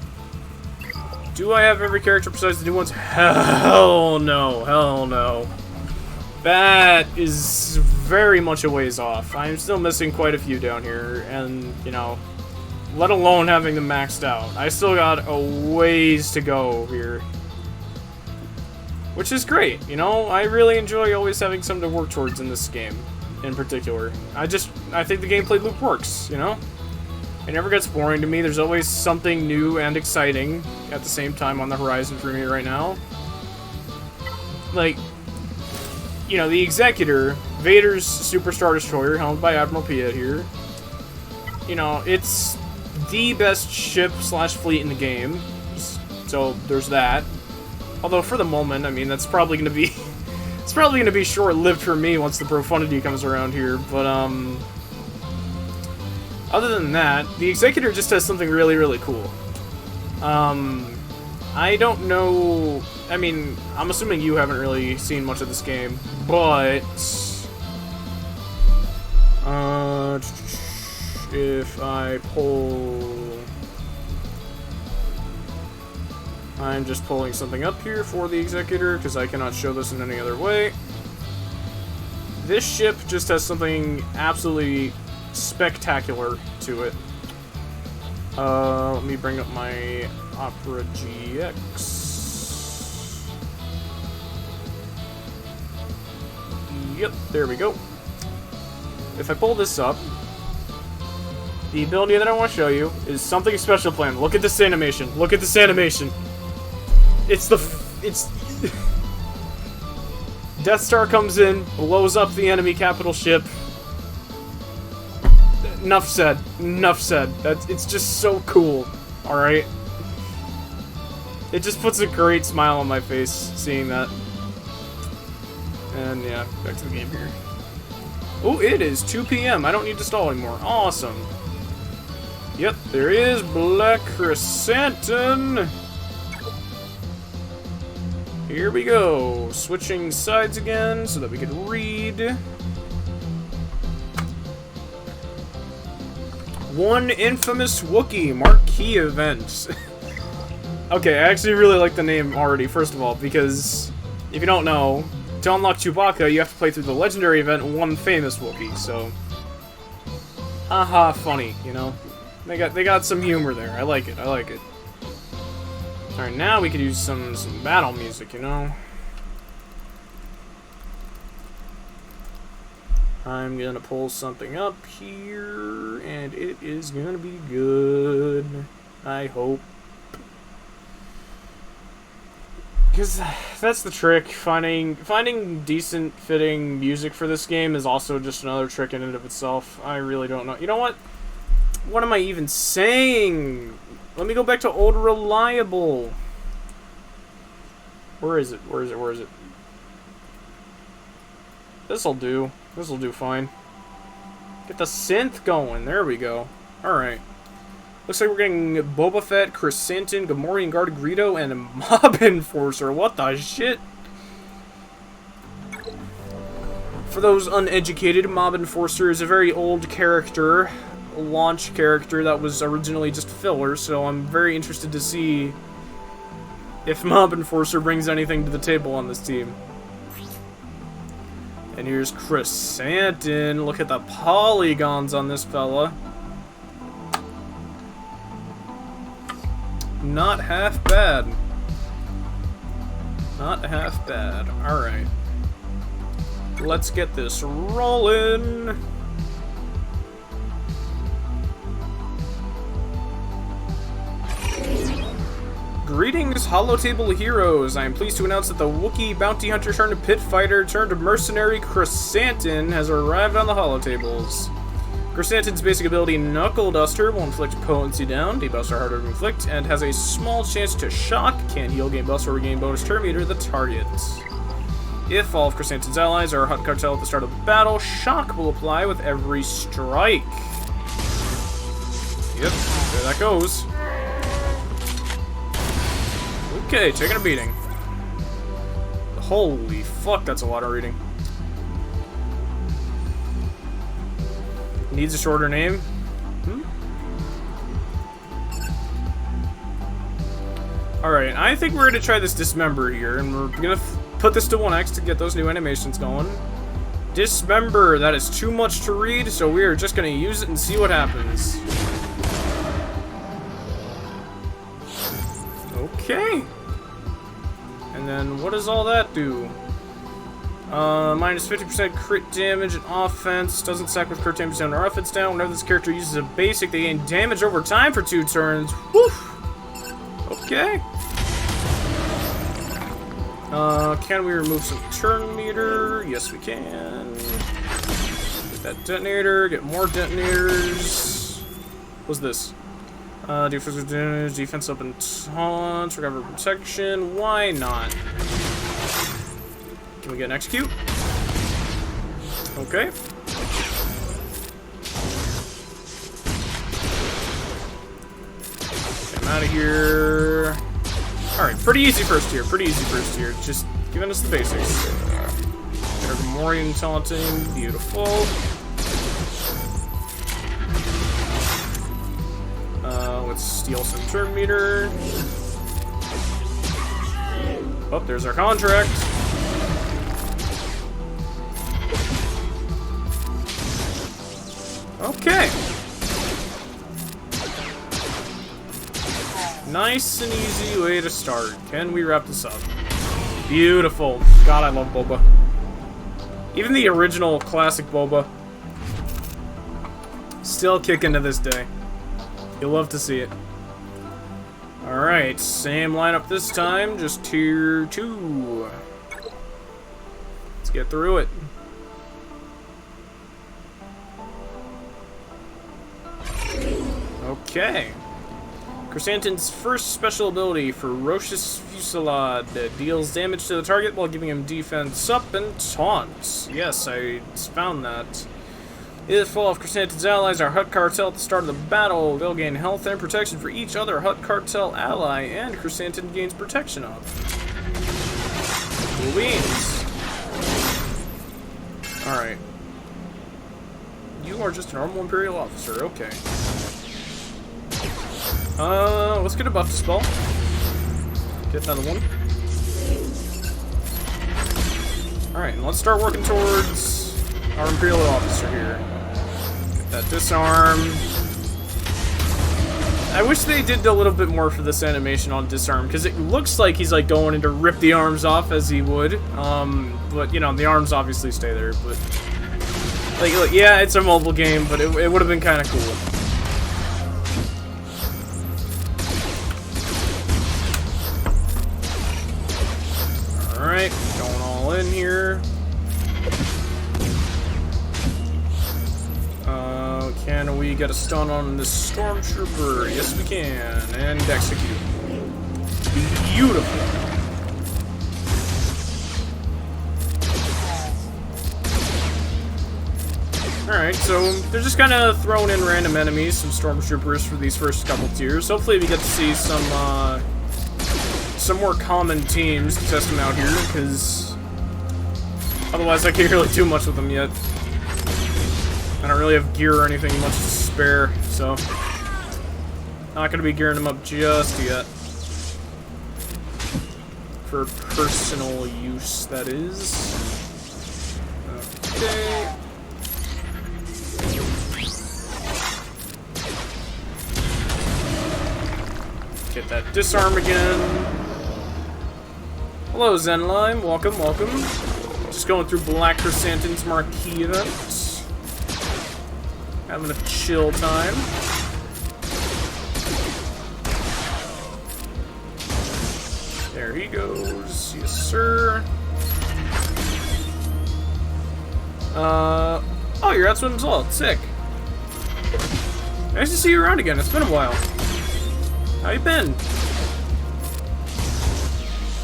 Do I have every character besides the new ones? Hell no. Hell no. That is very much a ways off. I'm still missing quite a few down here, and, you know, let alone having them maxed out. I still got a ways to go here. Which is great, you know? I really enjoy always having something to work towards in this game, in particular. I think the gameplay loop works, you know? It never gets boring to me. There's always something new and exciting at the same time on the horizon for me right now. Like, you know, the Executor, Vader's Superstar Destroyer, helmed by Admiral Piet here. You know, it's the best ship/fleet in the game. So there's that. Although for the moment, I mean, that's probably going to be it's probably going to be short-lived for me once the profundity comes around here, but other than that, the Executor just has something really, really cool. I don't know, I mean, I'm assuming you haven't really seen much of this game, but if I pull, I'm just pulling something up here for the Executor, because I cannot show this in any other way. This ship just has something absolutely spectacular to it. Let me bring up my Opera GX. Yep, there we go. If I pull this up, the ability that I want to show you is something special planned. Look at this animation. Look at this animation. It's Death Star comes in, blows up the enemy capital ship. Enough said. Enough said. It's just so cool. Alright? It just puts a great smile on my face seeing that. And yeah, back to the game here. Oh, it is 2 PM. I don't need to stall anymore. Awesome. Yep, there is Black Chrysanthemum. Here we go. Switching sides again so that we can read. One infamous Wookiee marquee event. Okay, I actually really like the name already, first of all, because if you don't know, to unlock Chewbacca, you have to play through the legendary event One Famous Wookiee, so haha, funny, you know? They got some humor there. I like it. I like it. Alright, now we could use some battle music, you know? I'm gonna pull something up here, and it is gonna be good. I hope. Because that's the trick. Finding decent fitting music for this game is also just another trick in and of itself. I really don't know. You know what? What am I even saying? Let me go back to Old Reliable. Where is it? Where is it? Where is it? This'll do. This'll do fine. Get the synth going. There we go. Alright. Looks like we're getting Boba Fett, Chrysanthemum, Gamorrean Guard Greedo, and a Mob Enforcer. What the shit? For those uneducated, Mob Enforcer is a very old character. Launch character that was originally just filler, so I'm very interested to see if Mob Enforcer brings anything to the table on this team. And here's Chrysanthemum. Look at the polygons on this fella. Not half bad. Not half bad. Alright. Let's get this rolling. Greetings, Holotable heroes! I am pleased to announce that the Wookiee bounty hunter turned pit fighter turned mercenary Chrysanthemum has arrived on the Holotables. Chrysanthemum's basic ability, Knuckle Duster, will inflict potency down, debuffs are harder to inflict, and has a small chance to shock, can heal, gain buffs, or regain bonus turn meter the target. If all of Chrysanthemum's allies are Hutt Cartel at the start of the battle, shock will apply with every strike. Yep, there that goes. Okay, taking a beating. Holy fuck, that's a lot of reading. Needs a shorter name? Alright, I think we're gonna try this Dismember here, and we're gonna put this to 1x to get those new animations going. Dismember, that is too much to read, so we are just gonna use it and see what happens. Okay. And then what does all that do? Minus 50% crit damage and offense. Doesn't stack with crit damage down or offense down. Whenever this character uses a basic, they gain damage over time for 2 turns. Woof! Okay. Can we remove some turn meter? Yes, we can. Get that detonator. Get more detonators. What's this? Defensive damage, defense up and taunt, recover protection. Why not? Can we get an execute? Okay. Get him out of here. Alright, pretty easy first tier, Just giving us the basics. Morian taunting, beautiful. Let's steal some turn meter. Oh, there's our contract. Okay. Nice and easy way to start. Can we wrap this up? Beautiful. God, I love Boba. Even the original classic Boba. Still kicking to this day. You'll love to see it. Alright, same lineup this time, just tier 2. Let's get through it. Okay. Chrysanthemum's first special ability, Ferocious Fusillade, deals damage to the target while giving him defense up and taunts. Yes, I found that. If all of Chrysanthemum's allies are Hutt Cartel at the start of the battle, they'll gain health and protection for each other Hutt Cartel ally, and Chrysanthemum gains protection of. Cool beans. Alright. You are just a normal Imperial officer, okay. Let's get a buff spell. Get another one. Alright, and let's start working towards our Imperial officer here. Get that disarm. I wish they did a little bit more for this animation on disarm, because it looks like he's like going in to rip the arms off as he would. But you know, the arms obviously stay there, but like yeah, it's a mobile game, but it would have been kind of cool. Alright, going all in here. Can we get a stun on this Stormtrooper? Yes, we can. And execute. Beautiful. Alright, so they're just kind of throwing in random enemies, some Stormtroopers for these first couple tiers. Hopefully we get to see some more common teams to test them out here, because otherwise I can't really do much with them yet. I don't really have gear or anything much to spare, so not gonna be gearing them up just yet. For personal use, that is. Okay. Get that disarm again. Hello, Zenlime. Welcome, welcome. Just going through Black Chrysanthemum's marquee event. Having a chill time. There he goes. Yes, sir. Oh, you're at Swim as well. Sick. Nice to see you around again. It's been a while. How you been?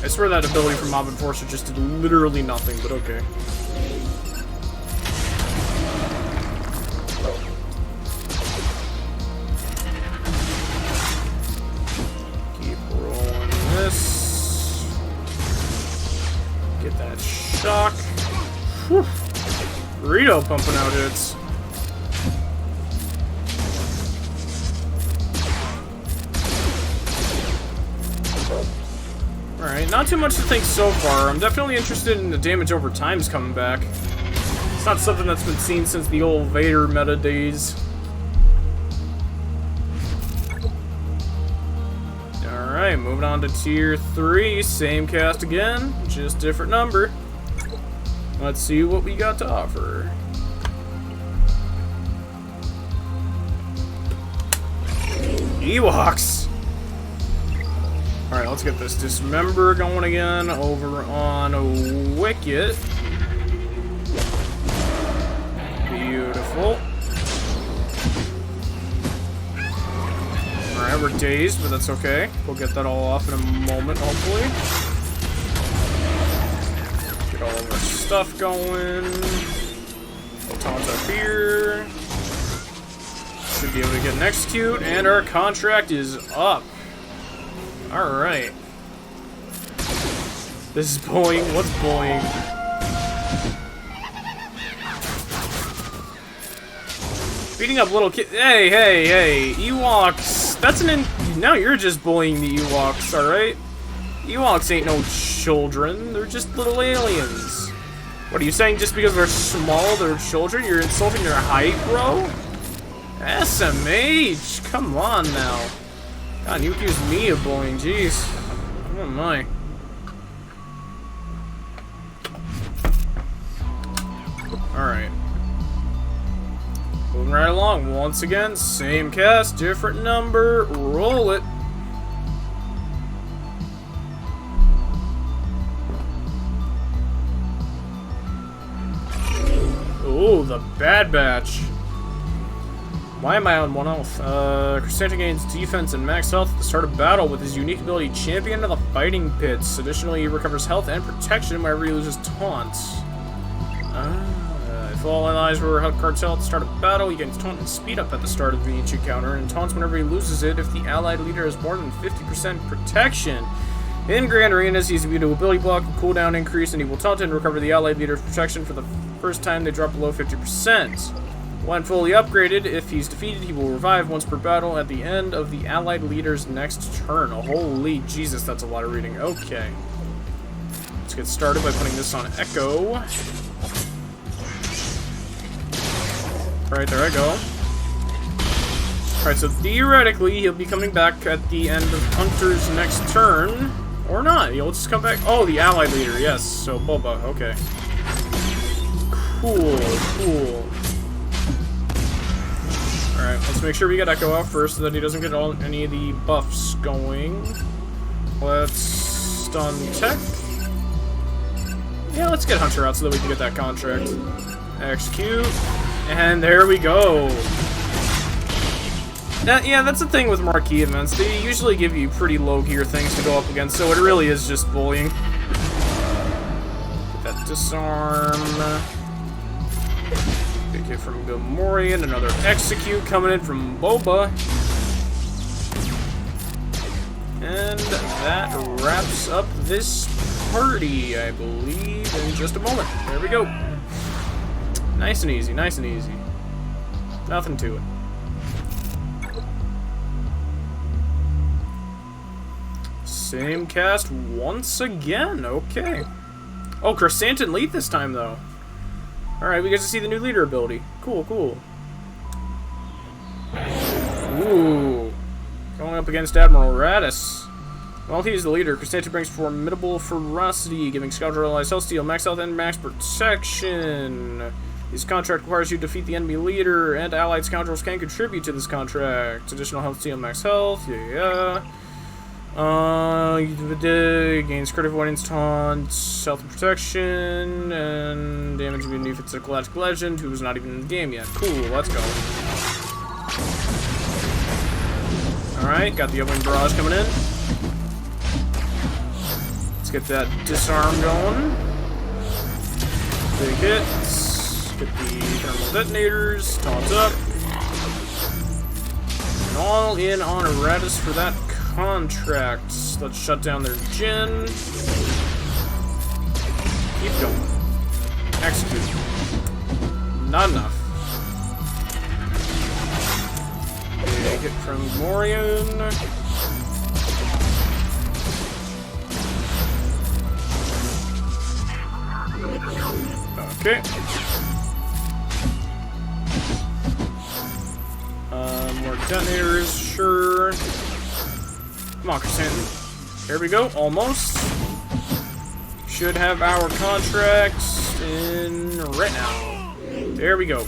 I swear that ability from Mob Enforcer just did literally nothing, but okay. Keep rolling this. Get that shock. Whew. Burrito pumping out hits. Alright, not too much to think so far. I'm definitely interested in the damage over times coming back. It's not something that's been seen since the old Vader meta days. Alright, moving on to tier 3. Same cast again, just different number. Let's see what we got to offer. Ewoks! Alright, let's get this Dismember going again over on Wicket. Beautiful. Alright, we're dazed, but that's okay. We'll get that all off in a moment, hopefully. Get all of our stuff going. Photons up here. Should be able to get an execute, and our contract is up. Alright. This is bullying. What's bullying? Beating up little kids. Hey, hey, hey. Ewoks. That's now you're just bullying the Ewoks, alright? Ewoks ain't no children. They're just little aliens. What are you saying? Just because they're small, they're children? You're insulting their height, bro? SMH. Come on now. God, you accused me of bullying, jeez. Oh my. Alright. Moving right along. Once again, same cast, different number. Roll it. Ooh, the Bad Batch. Why am I on 1 health? Chrysanthemum gains defense and max health at the start of battle with his unique ability, Champion of the Fighting Pits. Additionally, he recovers health and protection whenever he loses taunts. If all allies were held cartel at the start of battle, he gains taunt and speed up at the start of each encounter, and taunts whenever he loses it if the allied leader has more than 50% protection. In Grand Arenas, he's immune to ability block and cooldown increase, and he will taunt and recover the allied leader's protection for the first time they drop below 50%. When fully upgraded, if he's defeated, he will revive once per battle at the end of the allied leader's next turn. Oh, holy Jesus, that's a lot of reading. Okay. Let's get started by putting this on Echo. Alright, there I go. Alright, so theoretically, he'll be coming back at the end of Hunter's next turn. Or not. He'll just come back. Oh, the allied leader, yes. So, Boba, okay. Cool, cool. Alright, let's make sure we get Echo out first so that he doesn't get any of the buffs going. Let's stun tech. Yeah, let's get Hunter out so that we can get that contract. Execute. And there we go. Yeah, that's the thing with marquee events. They usually give you pretty low gear things to go up against, so it really is just bullying. Get that disarm. Big hit from Gamorrean, another execute coming in from Boba. And that wraps up this party, I believe, in just a moment. There we go. Nice and easy, nice and easy. Nothing to it. Same cast once again, okay. Oh, Chrysanthemum lead this time, though. Alright, we get to see the new leader ability. Cool, cool. Ooh. Going up against Admiral Radis. While he is the leader, Crustacea brings formidable ferocity, giving Scoundrel allies health steal, max health, and max protection. This contract requires you to defeat the enemy leader, and allied scoundrels can contribute to this contract. Additional health steal, max health, gains crit avoidance, taunts, health and protection, and damage immunity if it's a Galactic Legend who's not even in the game yet. Cool, let's go. Alright, got the opening barrage coming in. Let's get that disarm going. Big hits. Get the thermal detonators. Taunt up. And all in on Radis for that contract. Let's shut down their gen. Keep going. Execute. Not enough. Big hit from Morion. Okay. More detonators, sure. Come on, Chrysanthemum. There we go, almost. Should have our contracts in right now. There we go.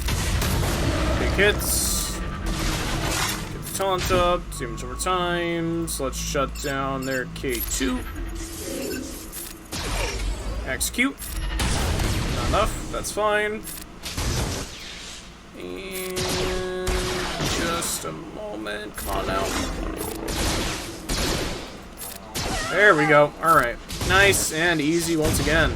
Big hits. Get the taunt up, damage over times. Let's shut down their K2. Execute. Not enough, that's fine. And just a moment, come on now. There we go, alright. Nice and easy once again.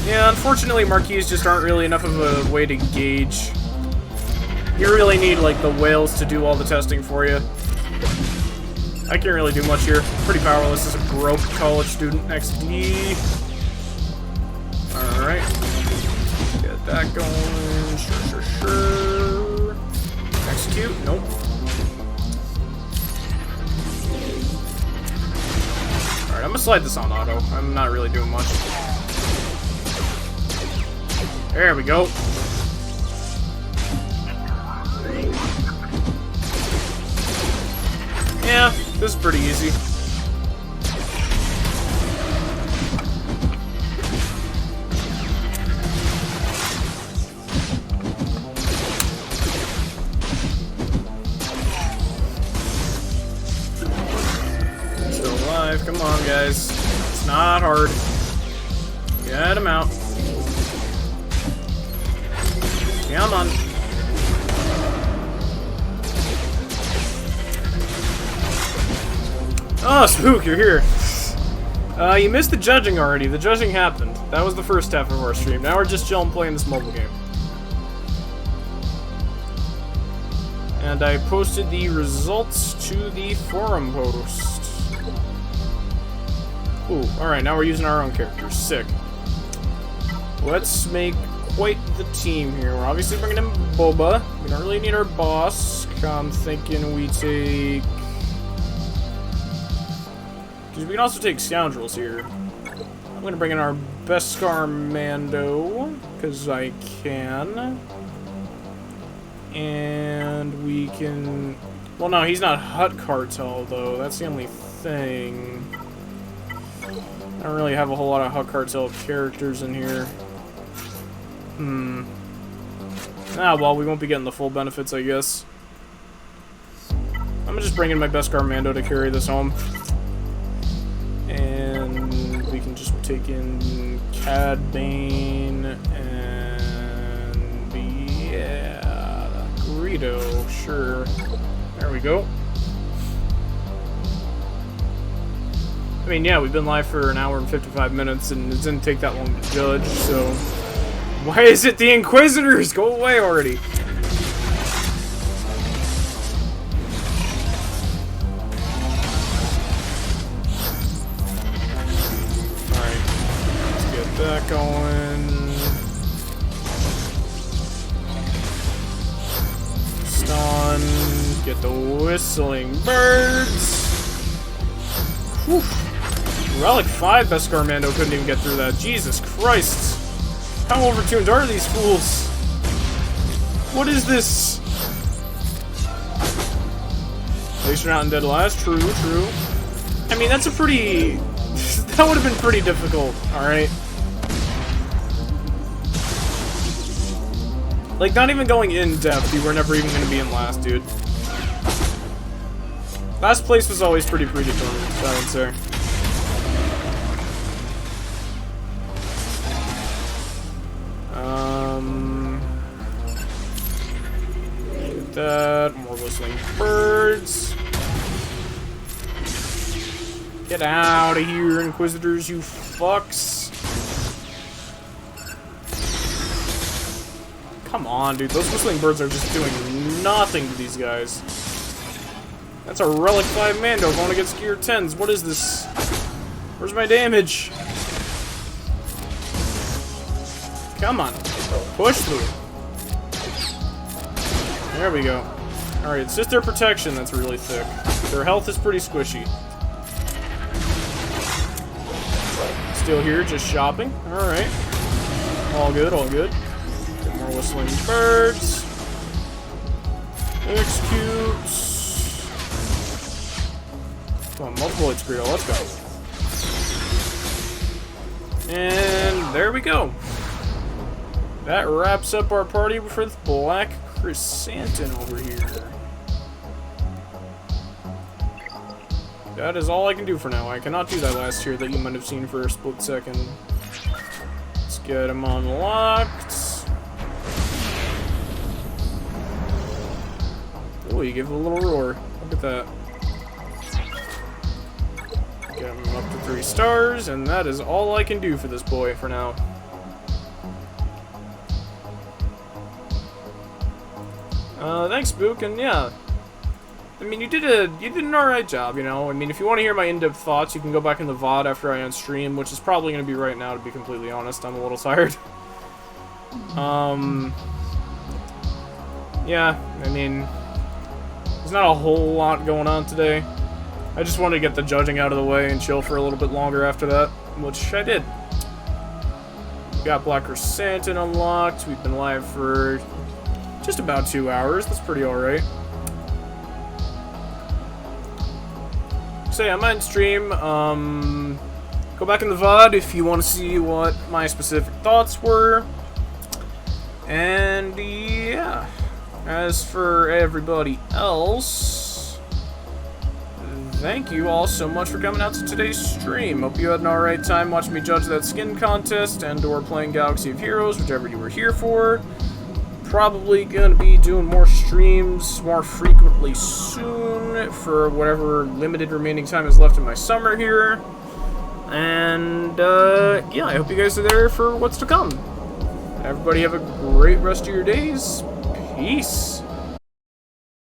Yeah, unfortunately Marquis just aren't really enough of a way to gauge. You really need, like, the whales to do all the testing for you. I can't really do much here. Pretty powerless as a broke college student. XD. Alright. Get that going. Sure. Execute. Nope. Alright, I'm gonna slide this on auto. I'm not really doing much. There we go. Yeah, this is pretty easy. Still alive, come on guys. It's not hard. Get him out. Come on. Oh, Spook, you're here. You missed the judging already. The judging happened. That was the first half of our stream. Now we're just chilling playing this mobile game. And I posted the results to the forum post. Ooh, alright, now we're using our own characters. Sick. Let's make quite the team here. We're obviously bringing in Boba. We don't really need our boss. I'm thinking we take... because we can also take Scoundrels here. I'm going to bring in our Beskar Mando, because I can. And we can... well, no, he's not Hutt Cartel, though. That's the only thing. I don't really have a whole lot of Hutt Cartel characters in here. Ah, well, we won't be getting the full benefits, I guess. I'm going to just bring in my Beskar Mando to carry this home. And we can just take in Cad Bane and yeah, Greedo, sure. There we go. I mean, yeah, we've been live for an hour and 55 minutes, and it didn't take that long to judge, so... why is it the Inquisitors? Go away already! That going. Stun. Get the whistling birds. Whew. Relic 5 Beskar Mando couldn't even get through that. Jesus Christ. How overtuned are these fools? What is this? At least you're not in dead last. True, true. I mean, that's a pretty... that would have been pretty difficult, alright? Like, not even going in depth, you were never even going to be in last, dude. Last place was always pretty predetermined, I would say. Get that. More whistling birds. Get out of here, Inquisitors, you fucks. Come on, dude. Those whistling birds are just doing nothing to these guys. That's a Relic 5 Mando going against Gear 10s. What is this? Where's my damage? Come on. Push through. There we go. Alright, it's just their protection that's really thick. Their health is pretty squishy. Still here, just shopping. Alright. All good, all good. Get more whistling birds. Execute. Come on, multiple hits, Greedo. Let's go. And there we go. That wraps up our party for the Black Chrysanthemum over here. That is all I can do for now. I cannot do that last tier that you might have seen for a split second. Let's get him unlocked. Oh, you give it a little roar. Look at that. Get him up to 3 stars, and that is all I can do for this boy for now. Thanks, Book, and yeah. I mean, you did an alright job, you know? I mean, if you want to hear my in-depth thoughts, you can go back in the VOD after I unstream, which is probably going to be right now, to be completely honest. I'm a little tired. Yeah, I mean, there's not a whole lot going on today. I just wanted to get the judging out of the way and chill for a little bit longer after that, which I did. We got Black Chrysanthemum unlocked. We've been live for just about 2 hours. That's pretty alright. So yeah, I might stream. Go back in the VOD if you want to see what my specific thoughts were. And yeah, as for everybody else, thank you all so much for coming out to today's stream. Hope you had an alright time watching me judge that skin contest and or playing Galaxy of Heroes, whichever you were here for. Probably gonna be doing more streams more frequently soon for whatever limited remaining time is left in my summer here. And yeah, I hope you guys are there for what's to come. Everybody have a great rest of your days. Peace.